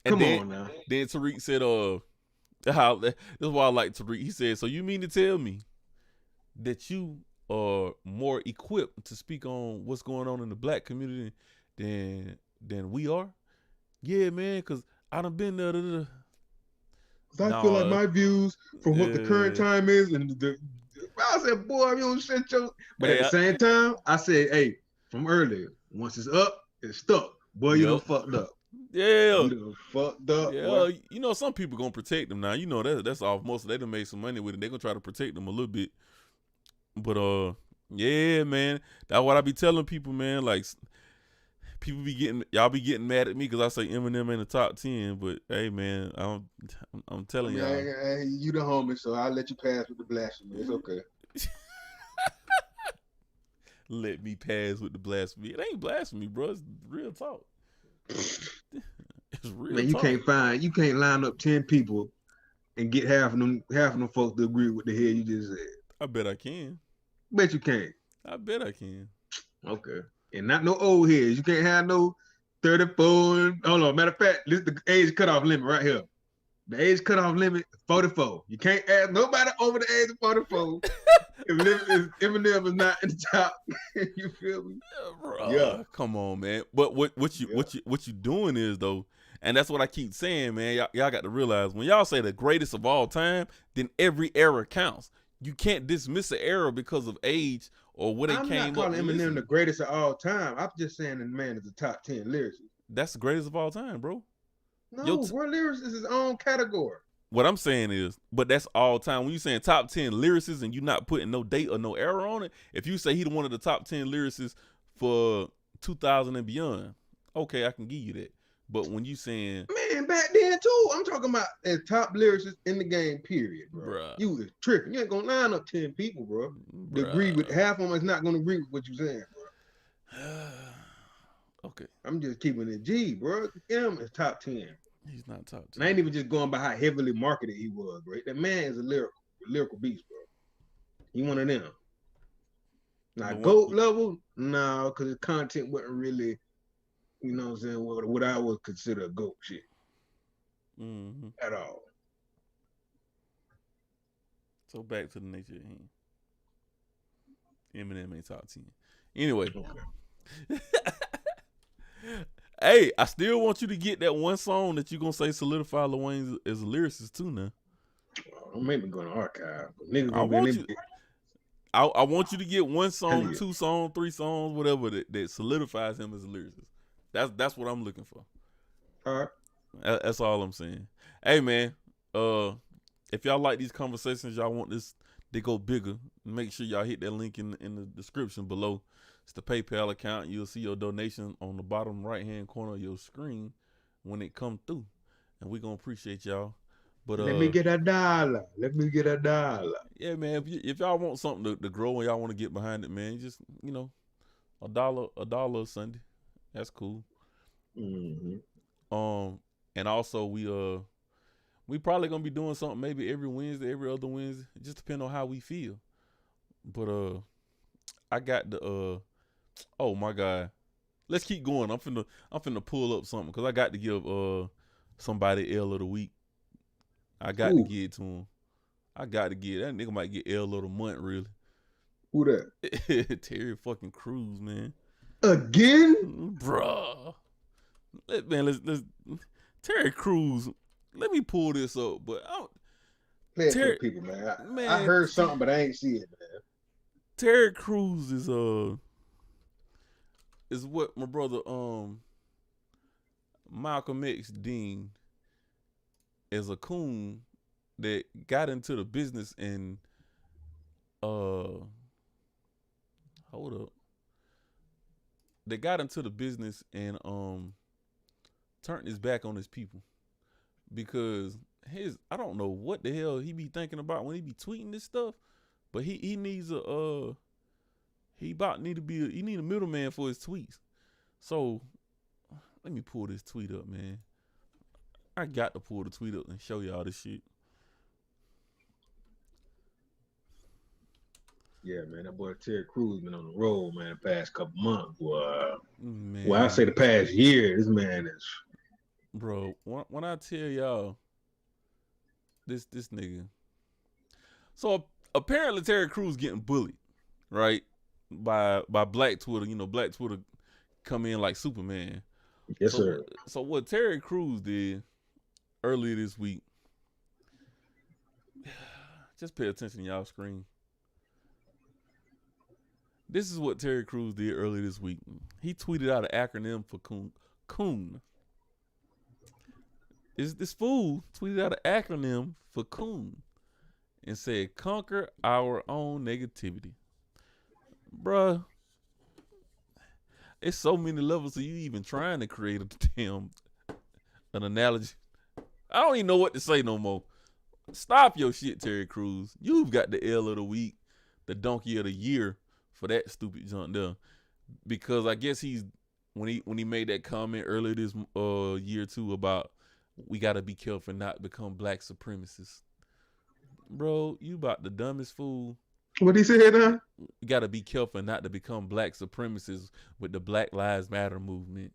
And Come on now. Then Tariq said, this is why I like Tariq. He said, so you mean to tell me that you are more equipped to speak on what's going on in the black community than we are? Yeah, man, because I done been there. I feel like my views from what the current time is, and I said, boy, you don't shut your. But at the same time, I said, hey, from earlier, once it's up, it's stuck. Boy, you done fucked up. Yeah, you done fucked up. Yeah, boy. You know, some people gonna protect them now. You know that's off. Most of they done made some money with it. They gonna try to protect them a little bit. But yeah, man, that's what I be telling people, man. Like people y'all be getting mad at me because I say Eminem in the top 10. But hey, man, I'm telling y'all, you the homie, so I'll let you pass with the blasphemy. It's okay. Let me pass with the blasphemy. It ain't blasphemy, bro. It's real talk. It's real. Man, you can't line up 10 people and get half of them folks to agree with the hell you just said. I bet I can. Bet you can. I bet I can. Okay. And not no old heads. You can't have no 34. Hold on. Matter of fact, this is the age cutoff limit right here. The age cutoff limit, 44. You can't ask nobody over the age of 44 if Eminem is not in the top. You feel me? Yeah. Come on, man. But what you doing is though, and that's what I keep saying, man. Y'all got to realize when y'all say the greatest of all time, then every era counts. You can't dismiss an era because of age or what it came up. I'm not calling Eminem the greatest of all time. I'm just saying the man is the top 10 lyricist. That's the greatest of all time, bro. No, world lyricist is his own category. what I'm saying is, but that's all time. When you saying top 10 lyricists and you not putting no date or no era on it, if you say he one of the top 10 lyricists for 2000 and beyond, okay, I can give you that. But when you saying, man, back then too, I'm talking about as top lyricists in the game, period, bro. Bruh. You was tripping. You ain't gonna line up 10 people, bro. To agree with half of them is not gonna agree with what you saying, bro. Okay. I'm just keeping it G, bro. M is top 10. He's not top 10. And I ain't even just going by how heavily marketed he was, bro. That man is a lyrical beast, bro. He one of them. Now, GOAT level, no, because his content wasn't really, you know what I'm saying, what I would consider a GOAT shit. Mm-hmm. At all. So back to the nature of him. Eminem ain't top 10. Anyway. Okay. Hey, I still want you to get that one song that you gonna say solidify Lil Wayne as a lyricist too now. Don't make me go to archive. Niggas I want you to get one song, 2 songs, 3 songs, whatever that solidifies him as a lyricist. That's what I'm looking for. All right. That's all I'm saying. Hey man, if y'all like these conversations, y'all want this to go bigger, make sure y'all hit that link in the description below. It's the PayPal account. You'll see your donation on the bottom right-hand corner of your screen when it come through. And we're going to appreciate y'all. But let me get $1. Let me get $1. Yeah, man. If y'all want something to grow and y'all want to get behind it, man, just, $1 a Sunday. That's cool. Mm-hmm. And also we probably going to be doing something maybe every Wednesday, every other Wednesday. It just depends on how we feel. But I got the oh my God. Let's keep going. I'm finna pull up something because I got to give somebody L of the week. I got to give it to him. I got to give that nigga might get L of the month, really. Who that? Terry fucking Crews, man. Again? Bruh. Let's Terry Crews. Let me pull this up, but play it for the people, man. I heard something, but I ain't see it, man. Terry Crews is what my brother Malcolm X deemed as a coon that got into the business and hold up. They got into the business and turned his back on his people because I don't know what the hell he be thinking about when he be tweeting this stuff, but he needs he need a middleman for his tweets. So let me pull this tweet up, man. I got to pull the tweet up and show y'all this shit. Yeah, man, that boy Terry Crews been on the road, man, the past couple months. Boy. Man. Well, I say the past year, this man is. Bro, when I tell y'all this nigga. So apparently Terry Crews getting bullied, right? By Black Twitter. Black Twitter come in like Superman. Yes, sir. So what Terry Crews did earlier this week, just pay attention to y'all screen. This is what Terry Crews did earlier this week. He tweeted out an acronym for coon. This fool tweeted out an acronym for coon and said, conquer our own negativity. Bruh, it's so many levels of you even trying to create an analogy. I don't even know what to say no more. Stop your shit, Terry Crews. You've got the L of the week, the donkey of the year for that stupid junk there. Because I guess when he made that comment earlier this year too about we gotta be careful not to become black supremacists. Bro, you about the dumbest fool. What he said now? You gotta be careful not to become black supremacists with the Black Lives Matter movement.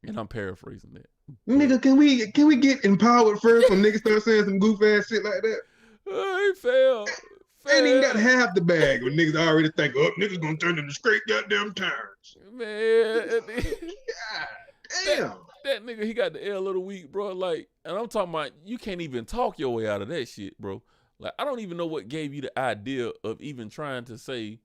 And I'm paraphrasing that. Nigga, can we get empowered first when niggas start saying some goof ass shit like that? He failed. Ain't even got half the bag when niggas already think, oh, niggas gonna turn into straight goddamn tires. Man. God damn. That nigga, he got the L of the week, bro. Like, and I'm talking about you can't even talk your way out of that shit, bro. Like, I don't even know what gave you the idea of even trying to say,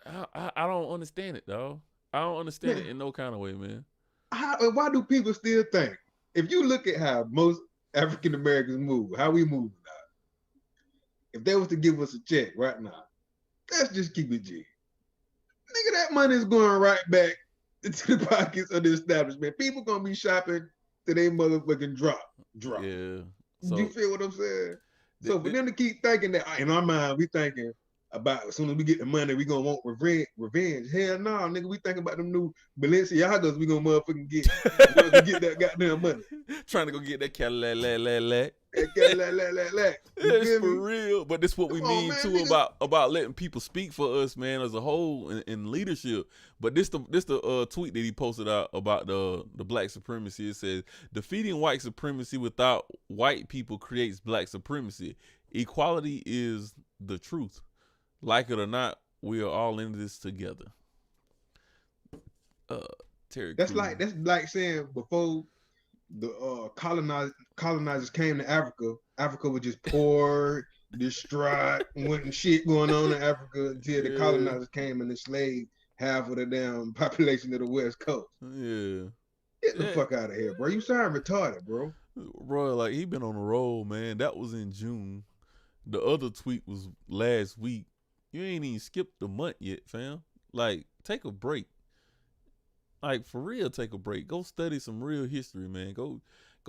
I don't understand it, dog. I don't understand it in no kind of way, man. Why do people still think if you look at how most African Americans move, how we move now, if they was to give us a check right now, let's just keep it G. Nigga, that money is going right back into the pockets of the establishment. People gonna be shopping to they motherfucking drop. Yeah. So, you feel what I'm saying? So for them to keep thinking that in our mind, we thinking about as soon as we get the money, we gonna want revenge. Hell no, nigga, we thinking about them new Balenciagas we gonna motherfucking get. To get that goddamn money. Trying to go get that Cadillac. It's for real. But this what we mean too about letting people speak for us, man, as a whole in leadership. But this the tweet that he posted out about the black supremacy. It says defeating white supremacy without white people creates black supremacy. Equality is the truth. Like it or not, we are all in this together. Terry that's Crews. like saying before the colonizers came to Africa, Africa was just poor, distraught, wasn't shit going on in Africa until the colonizers came and enslaved half of the damn population of the West Coast. Yeah. Get the fuck out of here, bro. You sound retarded, bro. Bro, like he been on the roll, man. That was in June. The other tweet was last week. You ain't even skipped the month yet, fam. Like, take a break. Like, for real, take a break. Go study some real history, man. Go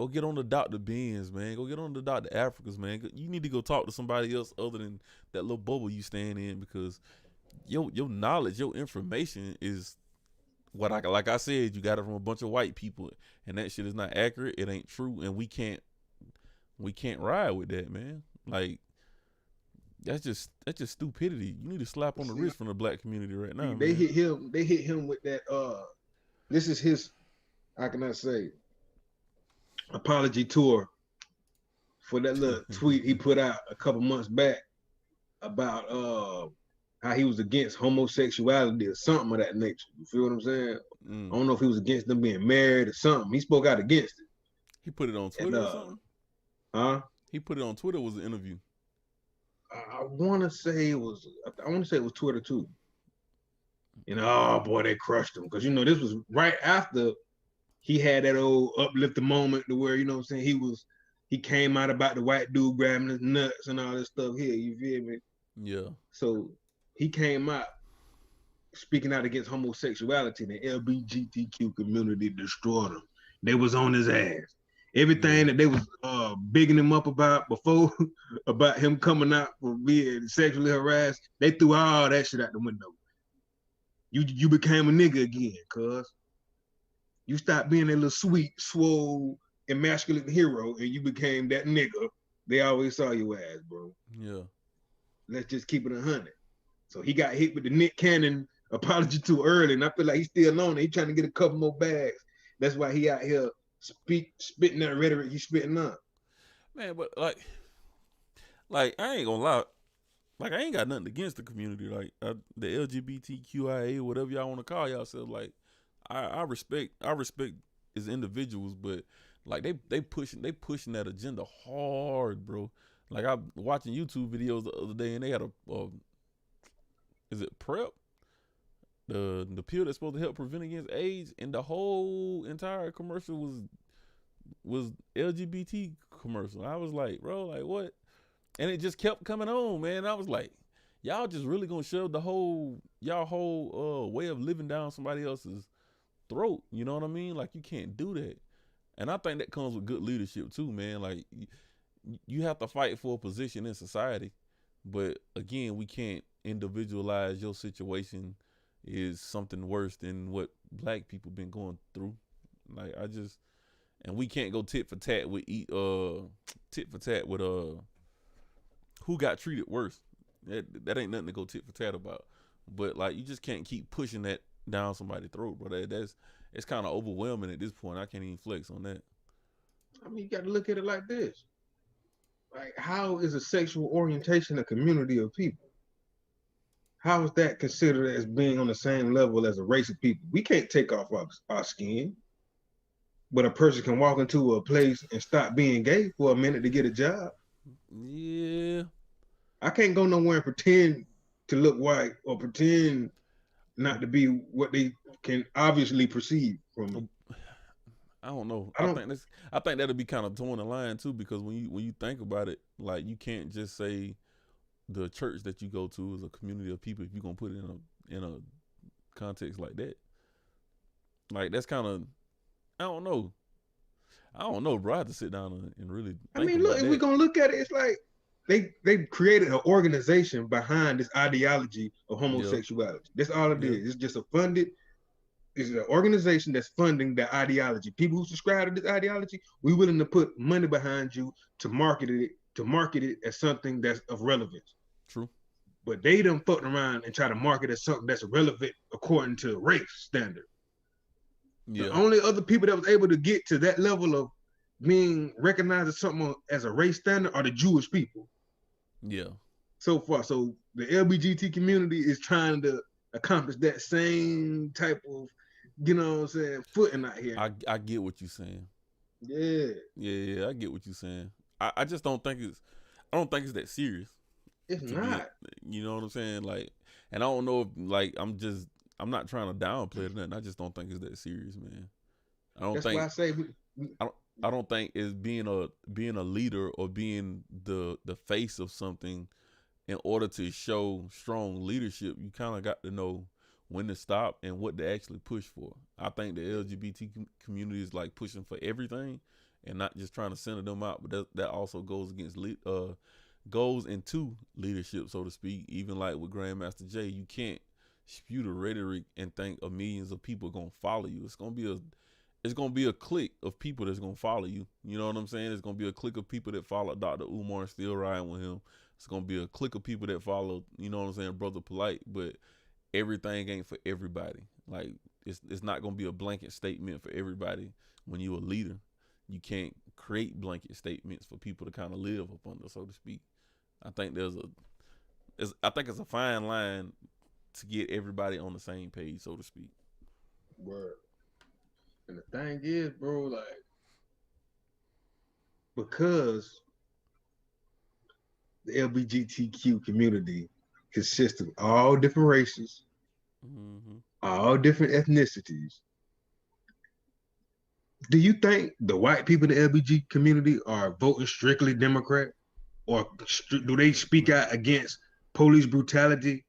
get on the Dr. Benz, man. Go get on the Dr. Africas, man. You need to go talk to somebody else other than that little bubble you stand in, because your knowledge, your information is what like I said, you got it from a bunch of white people, and that shit is not accurate. It ain't true, and we can't ride with that, man. Like, that's just stupidity. You need to slap on the wrist from the black community right now. They hit him with that. This is his, how can I say, apology tour for that little tweet he put out a couple months back about how he was against homosexuality or something of that nature. You feel what I'm saying? I don't know if he was against them being married or something. He spoke out against it. He put it on Twitter or something? Huh? He put it on Twitter. Was an interview? I want to say it was Twitter too. You know, oh boy, they crushed him, because this was right after he had that old uplifting moment to where, you know what I'm saying, he came out about the white dude grabbing his nuts and all this stuff here. You feel me? Yeah. So he came out speaking out against homosexuality, and the LGBTQ community destroyed him. They was on his ass. Everything that they was bigging him up about before, about him coming out for being sexually harassed, they threw all that shit out the window. You became a nigga again, cuz. You stopped being a little sweet, swole, emasculate hero, and you became that nigga they always saw you as, bro. Yeah. Let's just keep it 100. So he got hit with the Nick Cannon apology too early, and I feel like he's still on it. He's trying to get a couple more bags. That's why he out here spitting that rhetoric he's spitting up. Man, but like I ain't gonna lie. Like, I ain't got nothing against the community. Like, the LGBTQIA, whatever y'all want to call yourselves. Like, I respect as individuals, but like they pushing that agenda hard, bro. Like, I'm watching YouTube videos the other day, and they had a is it PrEP? The pill that's supposed to help prevent against AIDS, and the whole entire commercial was LGBT commercial. I was like, bro, like what? And it just kept coming on, man. I was like, y'all just really gonna shove y'all whole way of living down somebody else's throat. You know what I mean? Like, you can't do that. And I think that comes with good leadership too, man. Like, you have to fight for a position in society. But again, we can't individualize your situation is something worse than what black people been going through. Like, and we can't go tit for tat with who got treated worse. That ain't nothing to go tit for tat about. But like, you just can't keep pushing that down somebody's throat, bro. It's kind of overwhelming at this point. I can't even flex on that. I mean, you got to look at it like this. Like, how is a sexual orientation a community of people? How is that considered as being on the same level as a race of people? We can't take off our skin, but a person can walk into a place and stop being gay for a minute to get a job. Yeah. I can't go nowhere and pretend to look white or pretend not to be what they can obviously perceive from me. I don't know. I don't. I think that'll be kind of torn the line too, because when you think about it, like you can't just say the church that you go to is a community of people if you're gonna put it in a context like that. Like that's kind of I don't know. I don't know, bro. I have to sit down and really I think mean, look, about if we're that. gonna look at it, it's like they created an organization behind this ideology of Yeah, homosexuality. That's all it yeah, is. It's just a funded. It's an organization that's funding the ideology. People who subscribe to this ideology, we're willing to put money behind you to market it as something that's of relevance. true. But they done fucked around and try to market it as something that's relevant according to race standard. The Yeah, only other people that was able to get to that level of being recognized as something as a race standard are the Jewish people yeah. so far. So the LGBT community is trying to accomplish that same type of, you know what I'm saying, footing out here. I get what you're saying. Yeah, Yeah, I get what you're saying. I just don't think I don't think it's that serious it's to be, not. you know what I'm saying? Like, and I don't know if like I'm not trying to downplay it or nothing. I just don't think it's that serious, man. I don't That's why think I say I don't think it's being a leader or being the face of something in order to show strong leadership. You kind of got to know when to stop and what to actually push for. I think the LGBT community is like pushing for everything and not just trying to center them out, but that also goes against goes into leadership, so to speak. Even like with Grandmaster Jay, you can't spew the rhetoric and think of millions of people gonna follow you. It's gonna be a clique of people that's gonna follow you. You know what I'm saying? It's gonna be a clique of people that follow Dr. Umar and still riding with him. It's gonna be a clique of people that follow, you know what I'm saying, Brother Polite. But everything ain't for everybody. Like it's not gonna be a blanket statement for everybody. When you're a leader, you can't create blanket statements for people to kind of live up under, so to speak. I think I think it's a fine line to get everybody on the same page, so to speak. word. And the thing is, bro, like because the LGBTQ community consists of all different races, Mm-hmm. all different ethnicities. Do you think the white people in the LGBT community are voting strictly Democrat, or do they speak No, out against police brutality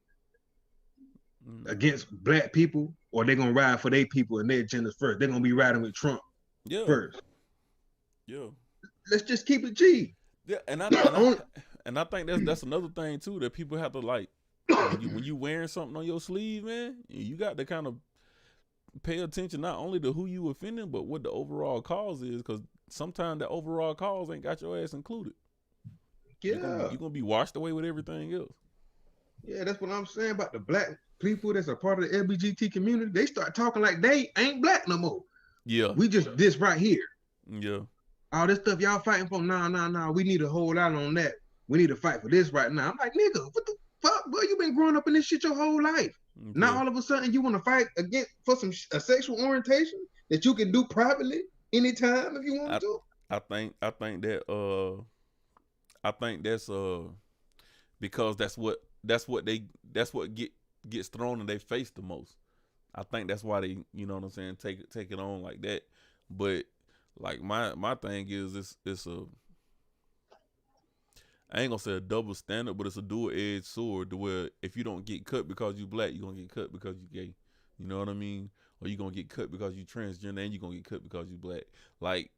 no. against black people, or they gonna ride for their people and their agendas first? They're gonna be riding with Trump Yeah, first. yeah, Let's just keep it G. yeah. And I think that's another thing too that people have to like when you wearing something on your sleeve, man. You got to kind of pay attention not only to who you offending, but what the overall cause is, because sometimes the overall cause ain't got your ass included. Yeah, You're gonna be washed away with everything else. yeah, that's what I'm saying about the black people that's a part of the LGBT community. They start talking like they ain't black no more. Yeah, We just this right here. yeah. All this stuff y'all fighting for, nah. We need to hold out on that. We need to fight for this right now. I'm like, nigga, what the fuck, bro? You been growing up in this shit your whole life. Now Yeah. all of a sudden you want to fight against for a sexual orientation that you can do privately anytime if you want I to. I think that I think that's because that's what gets thrown in their face the most. I think that's why they, you know what I'm saying, take it on like that. But like my thing is it's a, I ain't gonna say a double standard, but it's a dual edged sword to where if you don't get cut because you black, you're gonna get cut because you gay. You know what I mean? Or you're gonna get cut because you transgender and you're gonna get cut because you black. Like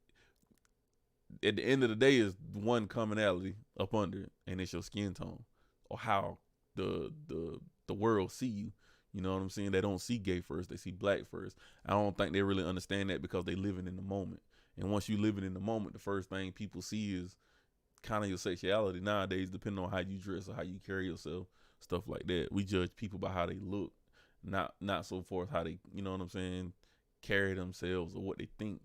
at the end of the day is one commonality up under it, and it's your skin tone or how the world see you. You know what I'm saying? They don't see gay first, they see black first. I don't think they really understand that because they living in the moment. And once you living in the moment, the first thing people see is kind of your sexuality nowadays, depending on how you dress or how you carry yourself, stuff like that. We judge people by how they look, not so far as how they, you know what I'm saying, carry themselves or what they think.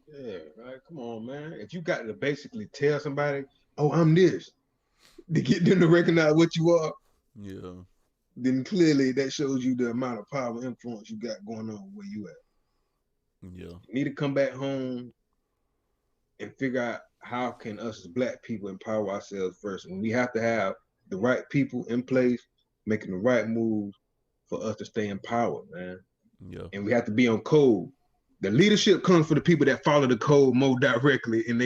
Yeah, right. Come on, man. If you got to basically tell somebody, "Oh, I'm this," to get them to recognize what you are, Yeah, then clearly that shows you the amount of power and influence you got going on where you at. yeah, You need to come back home and figure out how can us as black people empower ourselves first. And we have to have the right people in place, making the right moves for us to stay empowered, man. yeah, And we have to be on code. The leadership comes for the people that follow the code more directly, and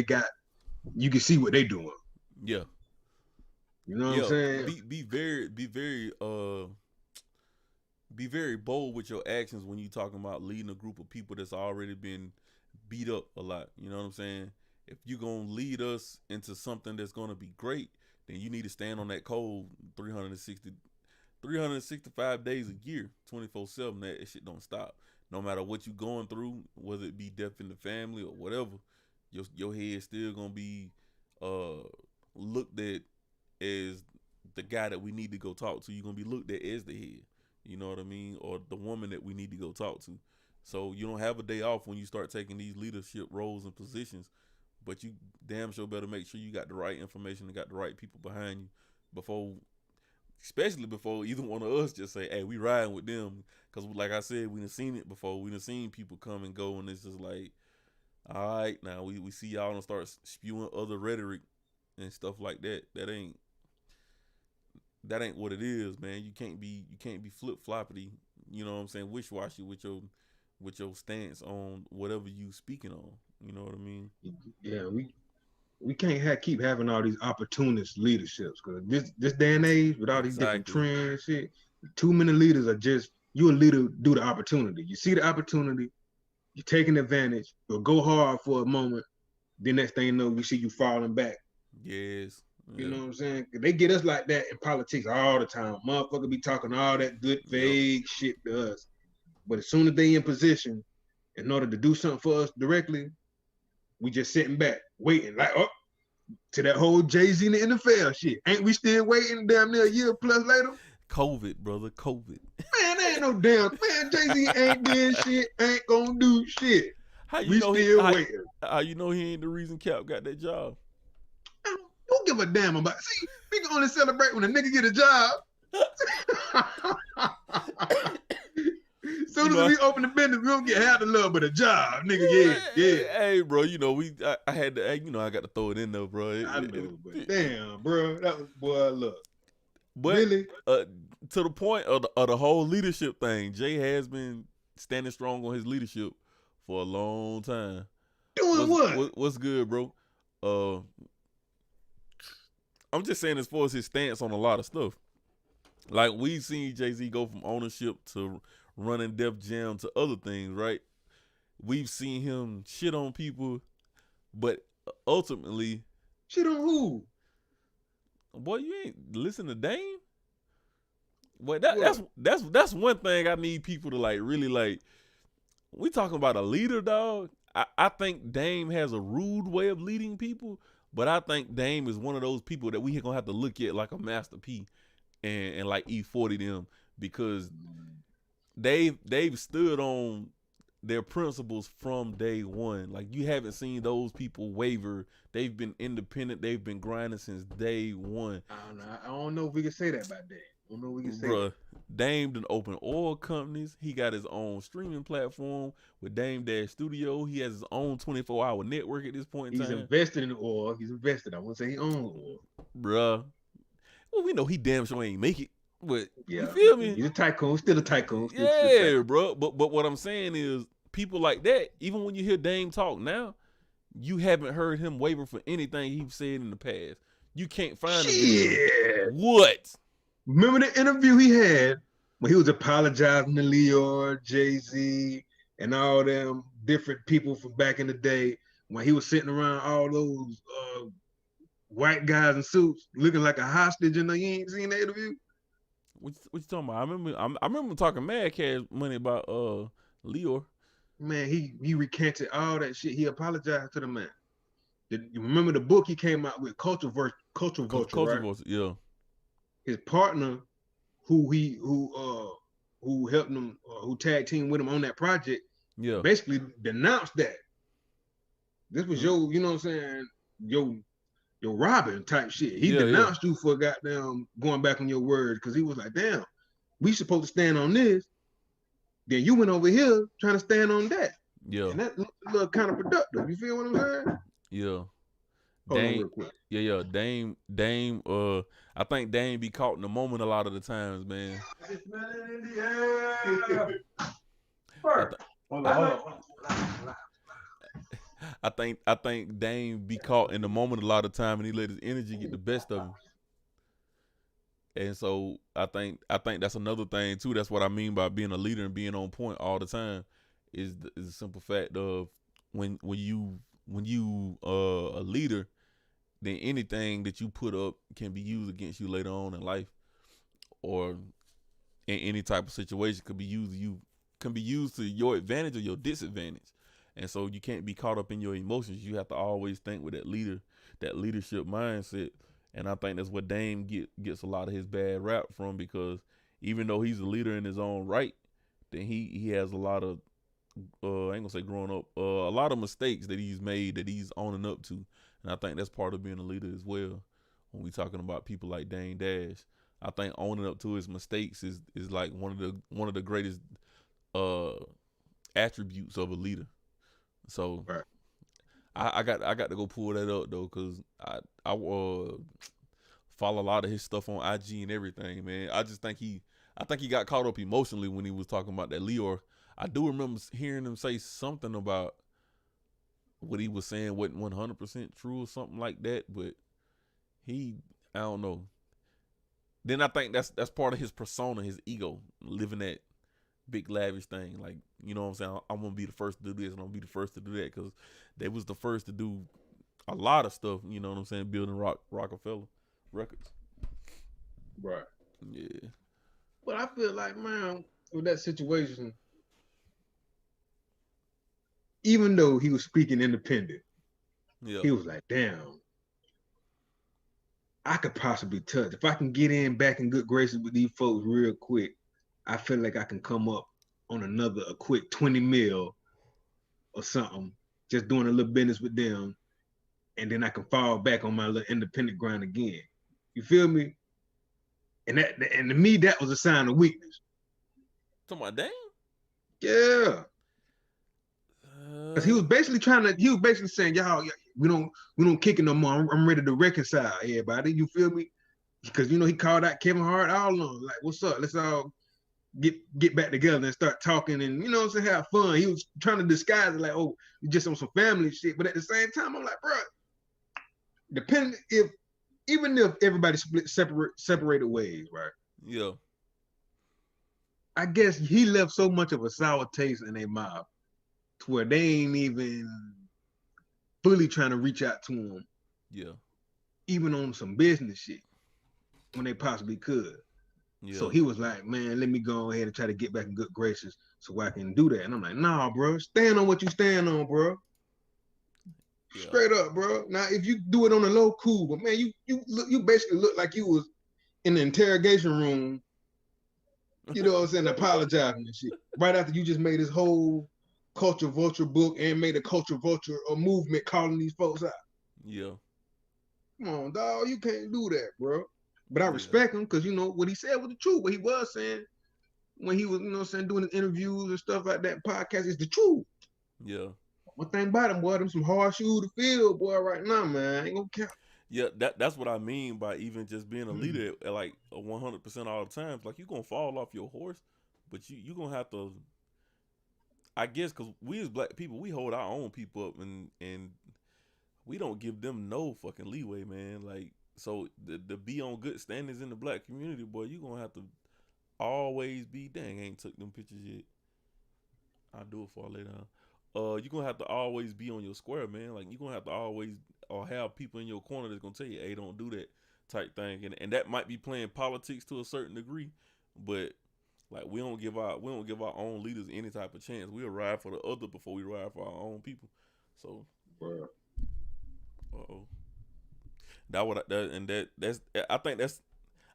you can see what they doing. Yeah. You know what I'm saying? Be very bold with your actions when you talking about leading a group of people that's already been beat up a lot. You know what I'm saying? If you're gonna lead us into something that's gonna be great, then you need to stand on that code 365 days a year, 24/7. That shit don't stop. No matter what you going through, whether it be death in the family or whatever, your head still gonna be looked at as the guy that we need to go talk to. You're gonna be looked at as the head. You know what I mean? Or the woman that we need to go talk to. So you don't have a day off when you start taking these leadership roles and positions, but you damn sure better make sure you got the right information and got the right people behind you especially before either one of us just say, hey, we riding with them. Because like I said, we done seen it before. We done seen people come and go, and it's just like, all right, now we see y'all and start spewing other rhetoric and stuff like that. That ain't what it is, man. You can't be flip-floppity, you know what I'm saying, wish-washy with your stance on whatever you speaking on. You know what I mean? Yeah, we can't keep having all these opportunist leaderships, because this day and age with all these different trends and shit, too many leaders are just, you a leader due to opportunity. You see the opportunity, you're taking advantage, you'll go hard for a moment, then next thing you know, we see you falling back. Yes. You know what I'm saying? They get us like that in politics all the time. Motherfucker be talking all that good, vague shit to us. But as soon as they in position, in order to do something for us directly, we just sitting back, waiting, like, oh, to that whole Jay-Z in the NFL shit. Ain't we still waiting damn near a year plus later? COVID, brother, COVID. Man, there ain't no damn, man, Jay-Z ain't doing shit, ain't gonna do shit. We still waiting. How you know he ain't the reason Cap got that job? Don't give a damn about it. See, we can only celebrate when a nigga get a job. Soon as we open the business, we don't get half the love but a job, nigga. Yeah. Hey, bro, you know I had to, you know, I got to throw it in there, bro. I know, but damn, bro, that was, boy, look. But really, to the point of the whole leadership thing, Jay has been standing strong on his leadership for a long time. Doing what? What's good, bro? I'm just saying, as far as his stance on a lot of stuff, like we've seen Jay-Z go from ownership to running Def Jam to other things, right? We've seen him shit on people, but ultimately, shit on who? Boy, you ain't listen to Dame. Boy, that's one thing I need people to like really like. We talking about a leader, dog. I think Dame has a rude way of leading people. But I think Dame is one of those people that we gonna have to look at like a Master P and like E40 them, because they've stood on their principles from day one. Like, you haven't seen those people waver. They've been independent. They've been grinding since day one. I don't know if we can say that about Dame. I don't know if we can say that. Dame done open oil companies. He got his own streaming platform with Dame Dash Studio. He has his own 24-hour network at this point in time. He's invested in the oil. He's invested. I won't say he owns oil. Bruh. Well, we know he damn sure ain't make it. But you feel me? He's a tycoon, still a tycoon. Still bro. But what I'm saying is, people like that, even when you hear Dame talk now, you haven't heard him waver for anything he's said in the past. You can't find a video. What? Remember the interview he had when he was apologizing to Leor, Jay-Z, and all them different people from back in the day, when he was sitting around all those white guys in suits looking like a hostage, and you ain't seen that interview? What you talking about? I remember talking mad cash money about Leor. Man, he recanted all that shit. He apologized to the man. You remember the book he came out with, Culture Vulture, right? Yeah. His partner, who helped him, who tag team with him on that project, basically denounced that. This was your, you know what I'm saying, your Robin type shit. He denounced you for goddamn going back on your word, because he was like, damn, we supposed to stand on this. Then you went over here trying to stand on that. Yeah. And that looked kind of productive. You feel what I'm saying? Yeah. Dame, Dame, I think Dame be caught in the moment a lot of the times, man. Hold on. I think Dame be caught in the moment a lot of time, and he let his energy get the best of him. And so I think that's another thing too. That's what I mean by being a leader and being on point all the time. Is the simple fact of when you a leader, then anything that you put up can be used against you later on in life, or in any type of situation can be used to your advantage or your disadvantage. And so you can't be caught up in your emotions. You have to always think with that leadership mindset. And I think that's what Dame gets a lot of his bad rap from, because even though he's a leader in his own right, then he has a lot of I ain't gonna say growing up, a lot of mistakes that he's made that he's owning up to. And I think that's part of being a leader as well. When we talking about people like Dame Dash, I think owning up to his mistakes is like one of the greatest attributes of a leader. So Right. I got to go pull that up though, cause I follow a lot of his stuff on IG and everything, man. I think he got caught up emotionally when he was talking about that Leor. I do remember hearing him say something about what he was saying wasn't 100% true or something like that, but I don't know. Then I think that's part of his persona, his ego, living that big lavish thing. Like, you know what I'm saying? I'm gonna be the first to do this, and I'm gonna be the first to do that, because they was the first to do a lot of stuff. You know what I'm saying? Building Rockefeller Records. Right. Yeah. But I feel like, man, with that situation, even though he was speaking independent, Yeah. he was like, damn, I could possibly touch. If I can get in back in good graces with these folks real quick, I feel like I can come up on a quick 20 mil or something, just doing a little business with them, and then I can fall back on my little independent grind again. You feel me? And to me, that was a sign of weakness. Talking about Dame? Yeah. Because he was basically saying, y'all, we don't kick it no more. I'm ready to reconcile everybody. You feel me? Because he called out Kevin Hart all along, like, what's up? Let's all get back together and start talking, and what I'm saying, have fun. He was trying to disguise it like, oh, just on some family shit. But at the same time, I'm like, bro, even if everybody separated ways, right? Yeah. I guess he left so much of a sour taste in their mouth to where they ain't even fully trying to reach out to him. Yeah. Even on some business shit when they possibly could. Yeah. So he was like, man, let me go ahead and try to get back in good graces so I can do that. And I'm like, nah, bro, stand on what you stand on, bro. Yeah. Straight up, bro. Now, if you do it on the low, cool, but man, you basically look like you was in the interrogation room, you know what I'm saying, apologizing and shit. Right after you just made this whole culture vulture book and made a culture vulture movement calling these folks out. Yeah. Come on, dog, you can't do that, bro. But I respect him because, what he said was the truth. What he was saying when he was, doing his interviews and stuff like that, podcast is the truth. Yeah. One thing about him, boy, them some hard shoes to fill, boy, right now, man. Ain't gonna count. Yeah, that's what I mean by even just being a leader at like 100% all the time. Like, you gonna fall off your horse, but you gonna have to, I guess, because we as black people, we hold our own people up, and we don't give them no fucking leeway, man. Like, so to be on good standings in the black community, boy, you gonna have to always be, dang, I ain't took them pictures yet. I'll do it for later on. You gonna have to always be on your square, man. Like, you gonna have to always have people in your corner that's gonna tell you, hey, don't do that type thing. And that might be playing politics to a certain degree, but like, we don't give our own leaders any type of chance. We'll ride for the other before we ride for our own people. So,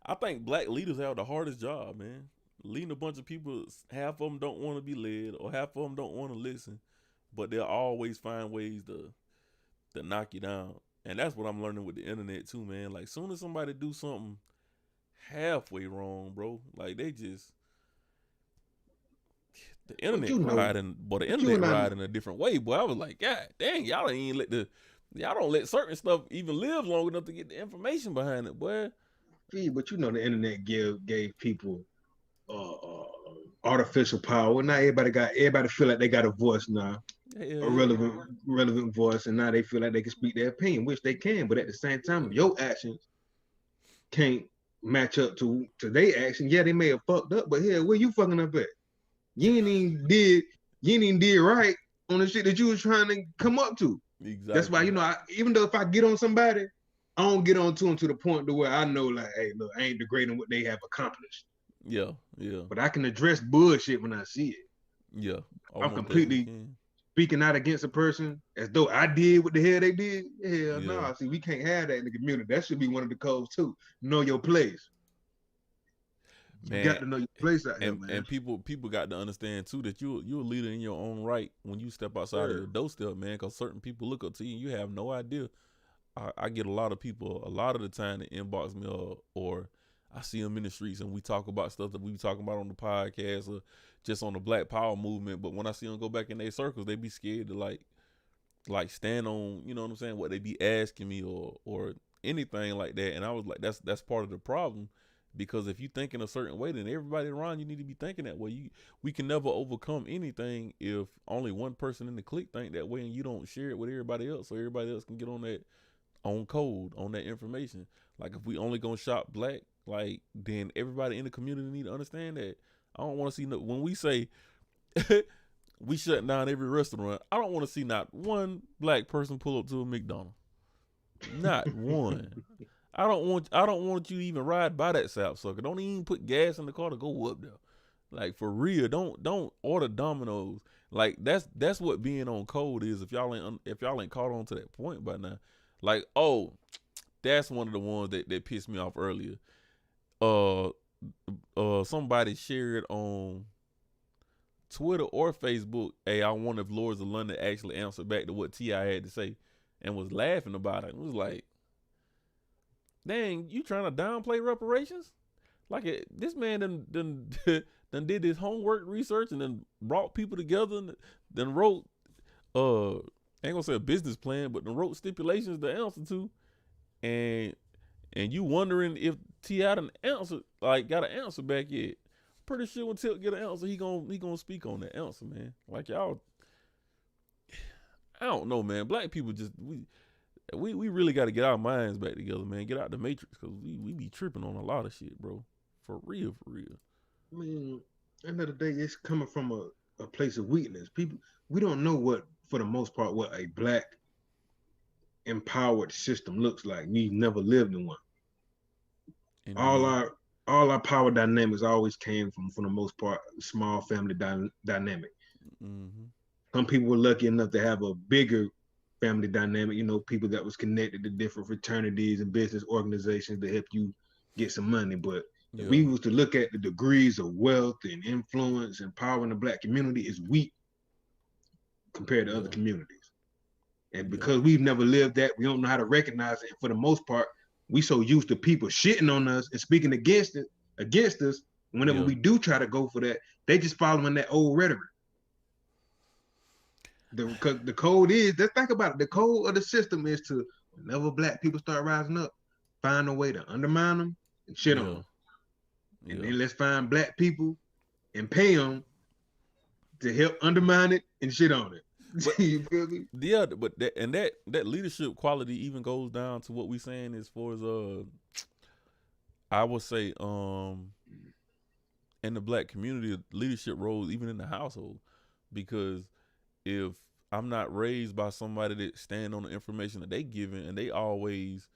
I think black leaders have the hardest job, man. Leading a bunch of people, half of them don't want to be led, or half of them don't want to listen, but they'll always find ways to knock you down. And that's what I'm learning with the internet too, man. Like, soon as somebody do something halfway wrong, bro, like, they just, the internet riding in a different way, boy. I was like, God dang, y'all don't let certain stuff even live long enough to get the information behind it, boy. But the internet gave people artificial power. Now everybody feel like they got a voice now. a relevant voice, and now they feel like they can speak their opinion, which they can, but at the same time, if your actions can't match up to their action, yeah, they may have fucked up, but hell, where you fucking up at? You ain't even did right on the shit that you was trying to come up to. Exactly. That's why, you know, even though if I get on somebody, I don't get on to them to the point to where I know, like, hey, look, I ain't degrading what they have accomplished. Yeah. But I can address bullshit when I see it. Yeah. I'm completely speaking out against a person as though I did what the hell they did. Hell nah. See, we can't have that in the community. That should be one of the codes too. Know your place. Man, you got to know your place out here, man. And people got to understand too that you're a leader in your own right when you step outside of your doorstep, man. Because certain people look up to you, and you have no idea. I get a lot of people a lot of the time that inbox me or I see them in the streets and we talk about stuff that we be talking about on the podcast or just on the Black Power movement. But when I see them go back in their circles, they be scared to like stand on, you know what I'm saying, what they be asking me or anything like that. And I was like, that's part of the problem, because if you think in a certain way, then everybody around you need to be thinking that way. We can never overcome anything if only one person in the clique think that way and you don't share it with everybody else, so everybody else can get on that code, on that information. Like if we only gonna shop black, like then everybody in the community need to understand that. I don't want to see when we say we shut down every restaurant, I don't want to see not one black person pull up to a McDonald's. Not one. I don't want you to even ride by that sapsucker. Don't even put gas in the car to go up there. Like for real, don't order Domino's. Like that's what being on code is. If y'all ain't caught on to that point by now. Like, oh, that's one of the ones that pissed me off earlier. Somebody shared on Twitter or Facebook, hey, I wonder if Lords of London actually answered back to what T.I. had to say and was laughing about it. It was like, dang, you trying to downplay reparations? Like this man done did his homework research and then brought people together and then wrote ain't gonna say a business plan, but then wrote stipulations to answer to, and you wondering if T.I. done answered, like got an answer back yet. Pretty sure when Tip get an answer, he gonna speak on that answer, man. Like y'all, I don't know, man. Black people just we really got to get our minds back together, man. Get out the matrix, because we be tripping on a lot of shit, bro. For real. I mean, end of the day, it's coming from a place of weakness. People, we don't know what, for the most part, what a black empowered system looks like. We've never lived in one. Indeed. All our power dynamics always came from, for the most part, small family dynamic. Mm-hmm. Some people were lucky enough to have a bigger family dynamic, you know, people that was connected to different fraternities and business organizations to help you get some money. But if we was to look at the degrees of wealth and influence and power in the black community, is weak compared to other communities. And because we've never lived that, we don't know how to recognize it. And for the most part, we so used to people shitting on us and speaking against us. Whenever we do try to go for that, they just following that old rhetoric. Because the code is, let's think about it. The code of the system is to, whenever black people start rising up, find a way to undermine them and shit on them. And then let's find black people and pay them to help undermine it and shit on it. But, you feel me? Yeah, but that leadership quality even goes down to what we saying as far as I would say in the black community, leadership roles even in the household, because if I'm not raised by somebody that stand on the information that they giving and they always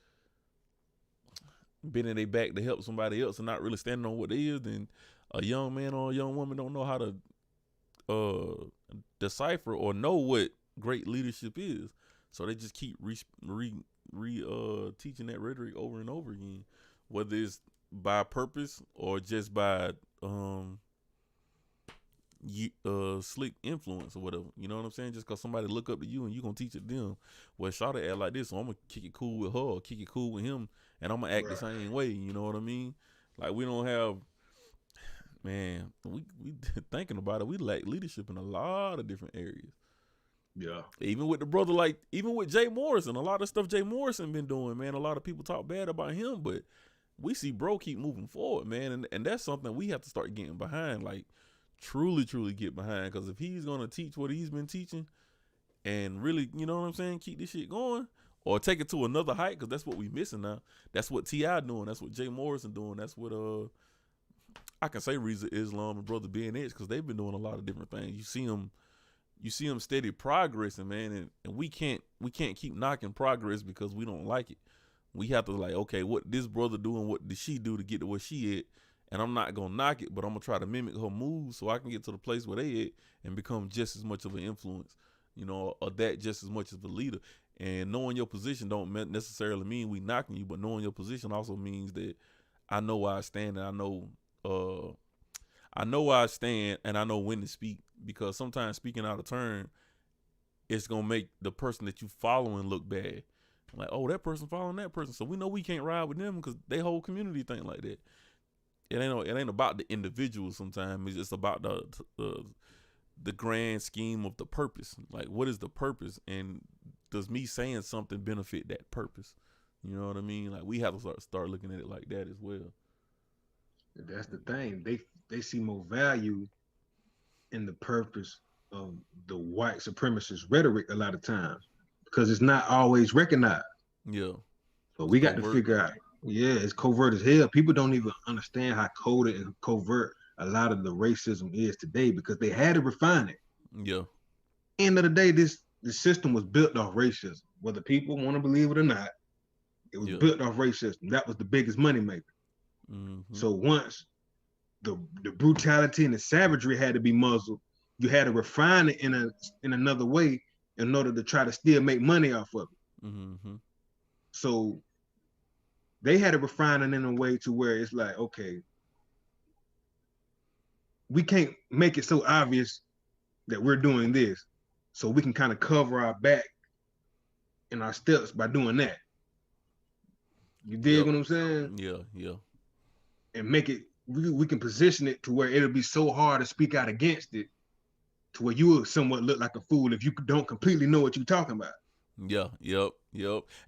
bending their back to help somebody else and not really standing on what they is, then a young man or a young woman don't know how to decipher or know what great leadership is. So they just keep teaching that rhetoric over and over again, whether it's by purpose or just by slick influence or whatever. You know what I'm saying? Just because somebody look up to you and you gonna teach it them. Well, Shawty act like this, so I'm gonna kick it cool with her or kick it cool with him, and I'm gonna act the same way. You know what I mean? Like we don't have, man, we thinking about it, we lack leadership in a lot of different areas. Yeah. Even with the brother, like even with Jay Morrison, a lot of stuff Jay Morrison been doing, man. A lot of people talk bad about him, but we see bro keep moving forward, man, and that's something we have to start getting behind, like truly get behind, because if he's gonna teach what he's been teaching, and really, you know what I'm saying, keep this shit going, or take it to another height, because that's what we missing now. That's what T.I. doing. That's what Jay Morrison doing. That's what I can say Reza Islam and Brother BNH, because they've been doing a lot of different things. You see them steady progressing, man, and we can't keep knocking progress because we don't like it. We have to like, okay, what this brother doing, what did she do to get to where she at? And I'm not gonna knock it, but I'm gonna try to mimic her moves so I can get to the place where they at and become just as much of an influence, you know, or that just as much as a leader. And knowing your position don't necessarily mean we knocking you, but knowing your position also means that I know where I stand, and I know where I stand, and I know when to speak, because sometimes speaking out of turn, it's gonna make the person that you following look bad. Like, oh, that person following that person, so we know we can't ride with them because they whole community think like that. It ain't about the individual. Sometimes it's just about the grand scheme of the purpose. Like, what is the purpose, and does me saying something benefit that purpose? You know what I mean? Like, we have to start looking at it like that as well. That's the thing. They see more value in the purpose of the white supremacist rhetoric a lot of times, because it's not always recognized. Yeah. So we got to figure out. Yeah, it's covert as hell. People don't even understand how coded and covert a lot of the racism is today, because they had to refine it. Yeah. End of the day, this system was built off racism. Whether people want to believe it or not, it was built off racism. That was the biggest moneymaker. Mm-hmm. So once the brutality and the savagery had to be muzzled, you had to refine it in another way in order to try to still make money off of it. Mm-hmm. So they had to refine it in a way to where it's like, okay, we can't make it so obvious that we're doing this, so we can kind of cover our back and our steps by doing that. You dig what I'm saying? Yeah. And make it, we can position it to where it'll be so hard to speak out against it, to where you will somewhat look like a fool if you don't completely know what you're talking about. Yeah, yep.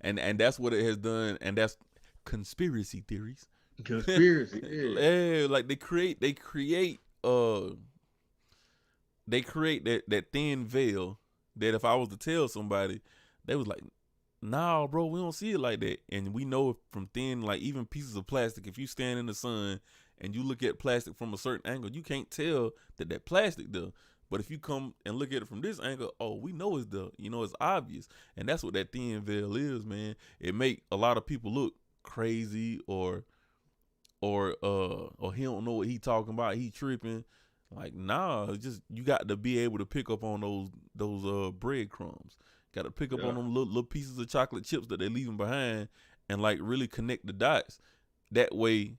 And that's what it has done, and that's conspiracy theories. Conspiracy, yeah. Like they create that thin veil that if I was to tell somebody, they was like, nah, bro, we don't see it like that. And we know from thin, like even pieces of plastic, if you stand in the sun and you look at plastic from a certain angle, you can't tell that plastic does. But if you come and look at it from this angle, oh, we know it's the, you know, it's obvious. And that's what that thin veil is, man. It make a lot of people look crazy or he don't know what he talking about, he tripping. Like, nah, it's just, you got to be able to pick up on those breadcrumbs. Got to pick up on them little pieces of chocolate chips that they're leaving behind, and like really connect the dots. That way,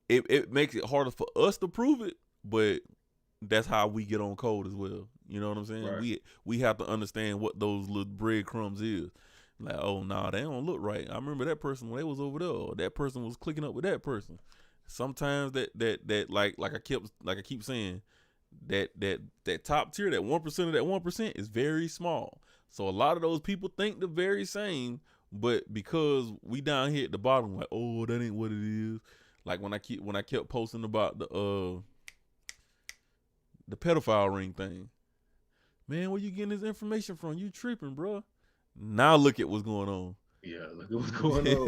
it makes it harder for us to prove it, but that's how we get on code as well. You know what I'm saying? Right. We have to understand what those little breadcrumbs is. Like, oh, nah, they don't look right. I remember that person when they was over there, or that person was clicking up with that person. Sometimes that like I keep saying, that top tier, that 1% of that 1% is very small. So a lot of those people think the very same, but because we down here at the bottom, like, oh, that ain't what it is. Like when I kept posting about the pedophile ring thing, man, where you getting this information from? You tripping, bro? Now look at what's going on. Yeah, look at what's going on.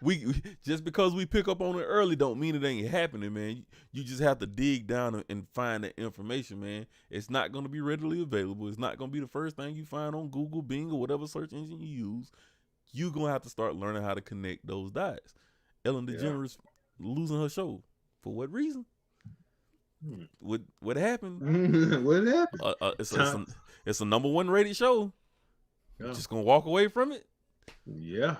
we just because we pick up on it early don't mean it ain't happening, man. You just have to dig down and find that information, man. It's not going to be readily available. It's not going to be the first thing you find on Google, Bing, or whatever search engine you use. You're going to have to start learning how to connect those dots. Ellen DeGeneres losing her show. For what reason? What happened? What happened? It's a #1 rated show. Yeah. Just going to walk away from it? Yeah.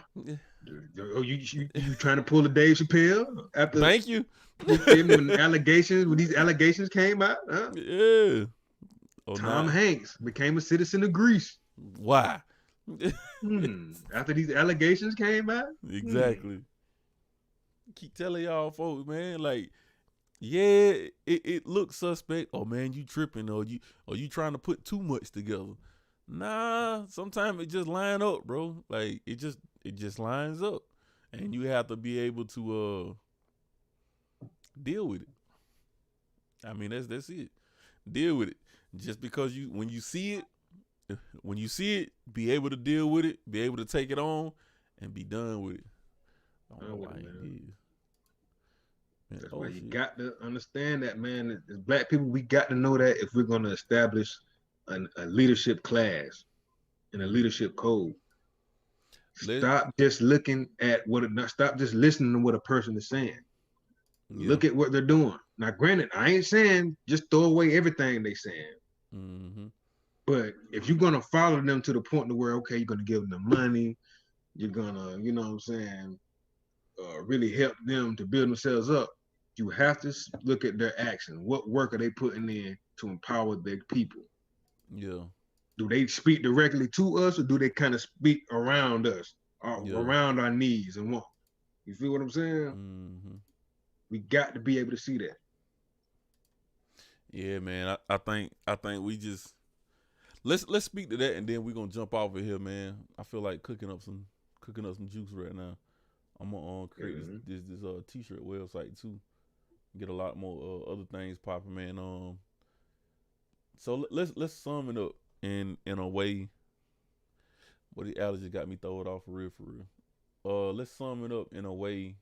Oh, you trying to pull a Dave Chappelle after? Thank you. when these allegations came out, huh? Yeah. Tom Hanks became a citizen of Greece. Why? After these allegations came out. Exactly. Keep telling y'all folks, man, like, yeah, it looks suspect. Oh man, you tripping, or you trying to put too much together. Nah, sometimes it just line up, bro. Like it just lines up, and you have to be able to deal with it. I mean, that's it. Deal with it. Just because when you see it, when you see it, be able to deal with it, be able to take it on, and be done with it. I don't know why he did. Man, that's why you got to understand that, man. As black people, we got to know that if we're going to establish a leadership class and a leadership code. Stop just looking at stop just listening to what a person is saying. Look at what they're doing. Now, granted, I ain't saying just throw away everything they saying. Mm-hmm. But if you're gonna follow them to the point to where, okay, you're gonna give them the money, you're gonna, you know what I'm saying, really help them to build themselves up, you have to look at their action. What work are they putting in to empower their people? Yeah. Do they speak directly to us, or do they kind of speak around us, around our needs and wants? You feel what I'm saying? Mm-hmm. We got to be able to see that. Yeah, man. I think we just let's speak to that, and then we're gonna jump off of here, man. I feel like cooking up some juice right now. I'm gonna create this t-shirt website too. Get a lot more other things popping, man. So let's sum it up in a way. Well, the allergies got me throw it off for real. Let's sum it up in a way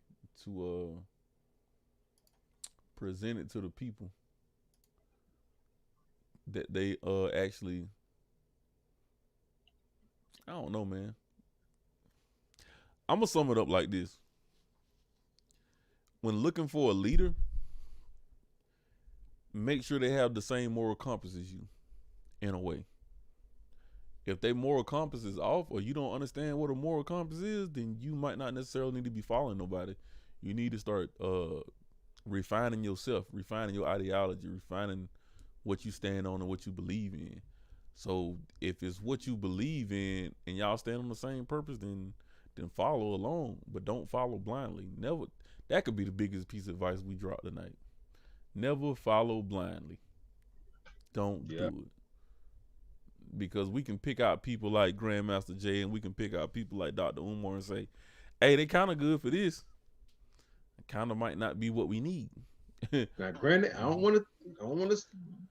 to present it to the people that they actually, I don't know, man. I'm gonna sum it up like this. When looking for a leader, make sure they have the same moral compass as you, in a way. If their moral compass is off, or you don't understand what a moral compass is, then you might not necessarily need to be following nobody. You need to start refining yourself, refining your ideology, refining what you stand on and what you believe in. So if it's what you believe in and y'all stand on the same purpose, then follow along, but don't follow blindly. Never. That could be the biggest piece of advice we dropped tonight. Never follow blindly. Don't do it. Because we can pick out people like Grandmaster Jay, and we can pick out people like Dr. Umar and say, hey, they kind of good for this. It kind of might not be what we need. Now, granted, I don't want to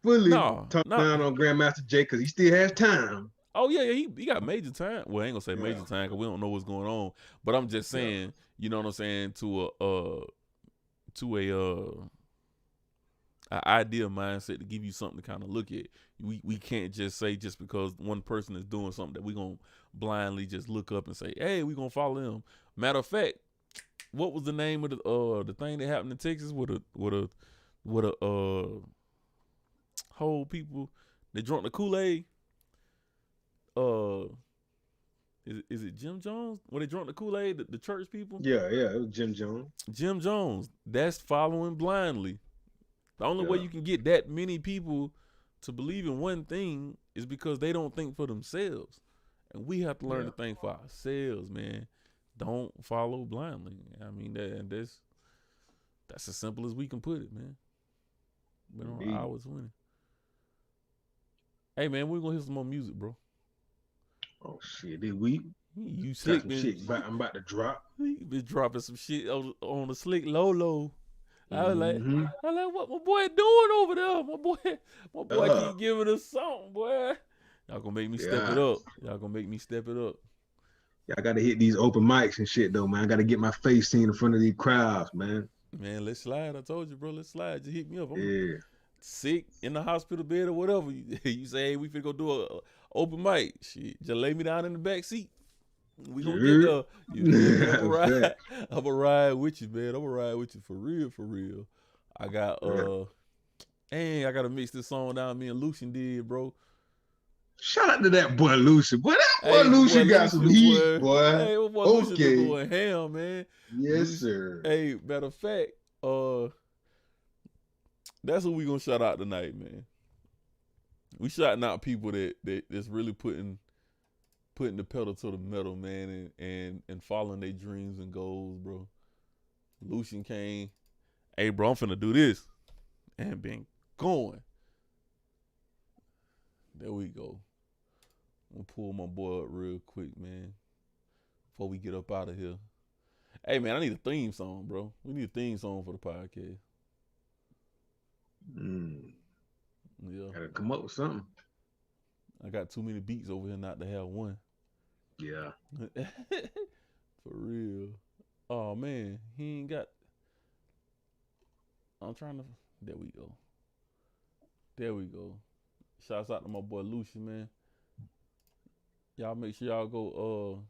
fully talk down on Grandmaster Jay because he still has time. Oh yeah, he got major time. Well, I ain't gonna say major time because we don't know what's going on. But I'm just saying, you know what I'm saying, to an idea mindset to give you something to kind of look at. We can't just say just because one person is doing something that we gonna blindly just look up and say, hey, we gonna follow them. Matter of fact, what was the name of the thing that happened in Texas with a whole people they drunk the Kool-Aid? Is it Jim Jones? When they drunk the Kool-Aid, the church people? Yeah, it was Jim Jones. Jim Jones. That's following blindly. The only way you can get that many people to believe in one thing is because they don't think for themselves. And we have to learn to think for ourselves, man. Don't follow blindly. I mean, that's as simple as we can put it, man. Been on hours winning. Hey, man, we're going to hear some more music, bro. Oh, shit. Did we? You slick, man. Shit I'm about to drop. You been dropping some shit on the slick low. I was like, what my boy doing over there? My boy keep giving us something, boy. Y'all gonna make me step it up. Yeah, I gotta hit these open mics and shit though, man. I gotta get my face seen in front of these crowds, man. Man, let's slide. I told you, bro. Let's slide. Just hit me up. I'm sick in the hospital bed or whatever. You say, hey, we finna go do a open mic. Shit, just lay me down in the back seat. We gonna get there. I'm gonna ride with you, man. I'm gonna ride with you for real. I got I gotta mix this song down me and Lucian did, bro. Shout out to that boy Lucian. Boy, that boy Lucian got some heat, boy. Hey, my boy Lucian going ham, man. Yes, sir. Hey, matter of fact, that's who we gonna shout out tonight, man. We shouting out people that's really putting the pedal to the metal, man, and following their dreams and goals, bro. Lucian came, hey, bro, I'm finna do this, and been going. There we go. I'm gonna pull my boy up real quick, man, before we get up out of here. Hey, man, I need a theme song, bro. We need a theme song for the podcast. Yeah. Gotta come up with something. I got too many beats over here not to have one. Yeah. For real. Oh man, he ain't got. I'm trying to. There we go. There we go. Shouts out to my boy Lucian, man. Y'all make sure y'all go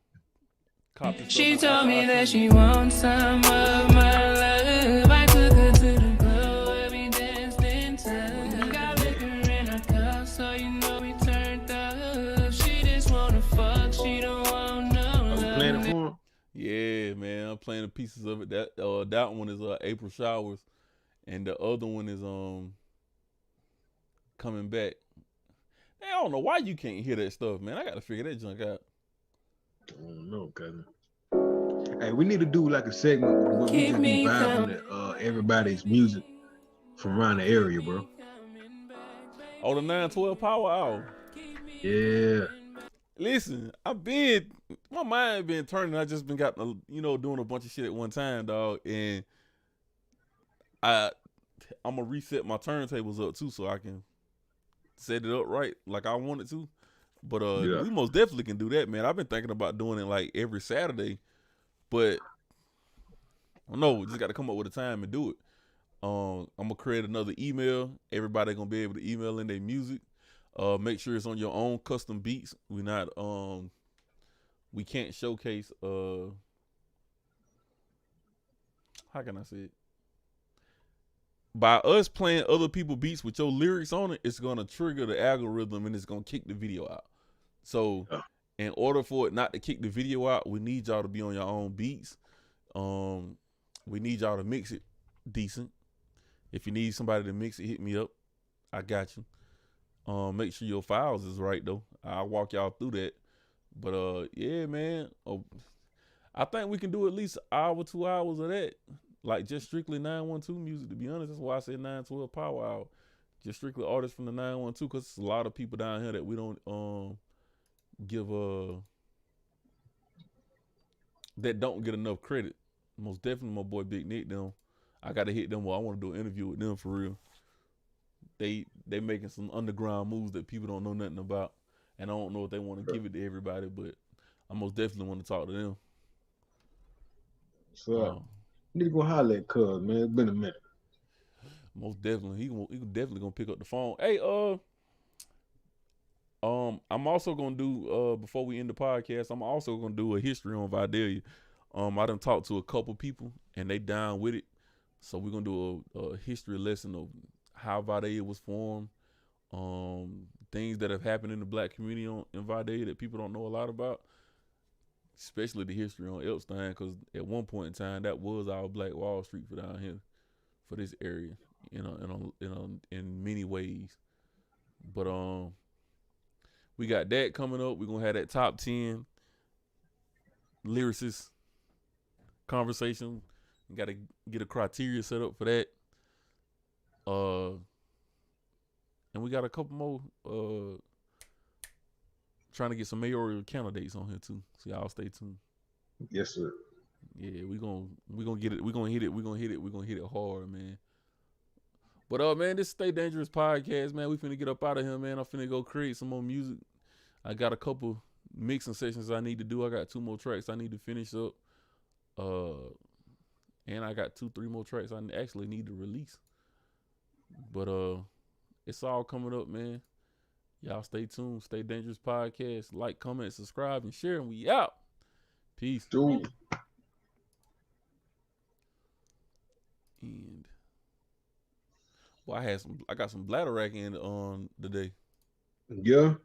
copy stuff. She told me that she wants some of my love. I took her to the club, we danced in time. Got liquor in her cup, so you know we turned up. She just wanna fuck, she don't want no love. You playing it for him? Yeah, man, I'm playing the pieces of it. That one is April Showers, and the other one is Coming Back. Hey, I don't know why you can't hear that stuff, man. I gotta figure that junk out. I don't know, cousin. Hey, we need to do like a segment where we just be vibing to everybody's music from around the area, bro. Oh, the 912 Power Hour. Yeah. Listen, my mind been turning. I just been doing a bunch of shit at one time, dog. And I'm gonna reset my turntables up too, so I can set it up right like I want it to. But we most definitely can do that, man. I've been thinking about doing it like every Saturday, but I don't know, we just got to come up with a time and do it. I'm gonna create another email. Everybody gonna be able to email in their music. Make sure it's on your own custom beats. We can't showcase how can I say it? By us playing other people's beats with your lyrics on it, it's gonna trigger the algorithm and it's gonna kick the video out. So in order for it not to kick the video out, we need y'all to be on your own beats. We need y'all to mix it decent. If you need somebody to mix it, hit me up. I got you. Make sure your files is right though. I'll walk y'all through that. But yeah, man. I think we can do at least an hour, 2 hours of that. Like just strictly 912 music, to be honest. That's why I said 912 Power Hour. Just strictly artists from the 912, because there's a lot of people down here that we don't give that don't get enough credit. Most definitely my boy Big Nick them. I gotta hit them. Well, I want to do an interview with them for real. They making some underground moves that people don't know nothing about, and I don't know if they want to give it to everybody, but I most definitely want to talk to them. So need to go holler at Cuz, man. It's been a minute. Most definitely, he definitely gonna pick up the phone. Hey, I'm also gonna do before we end the podcast, I'm also gonna do a history on Vidalia. I done talked to a couple people and they down with it, so we're gonna do a history lesson of how Vidalia was formed, things that have happened in the black community in Vidalia that people don't know a lot about, especially the history on Epstein, because at one point in time that was our Black Wall Street for down here, for this area, in many ways. But we got that coming up. We're gonna have that top 10 lyricist conversation. We gotta get a criteria set up for that. And we got a couple more trying to get some mayoral candidates on here too. So y'all stay tuned. Yes, sir. Yeah, we gonna get it. We're gonna hit it hard, man. But man, this Stay Dangerous podcast, man. We finna get up out of here, man. I'm finna go create some more music. I got a couple mixing sessions I need to do. I got 2 more tracks I need to finish up. And I got 2-3 more tracks I actually need to release. But it's all coming up, man. Y'all stay tuned. Stay Dangerous podcast. Like, comment, subscribe, and share. And we out. Peace. Dude. And well, I got some bladder rack in on today. Yeah.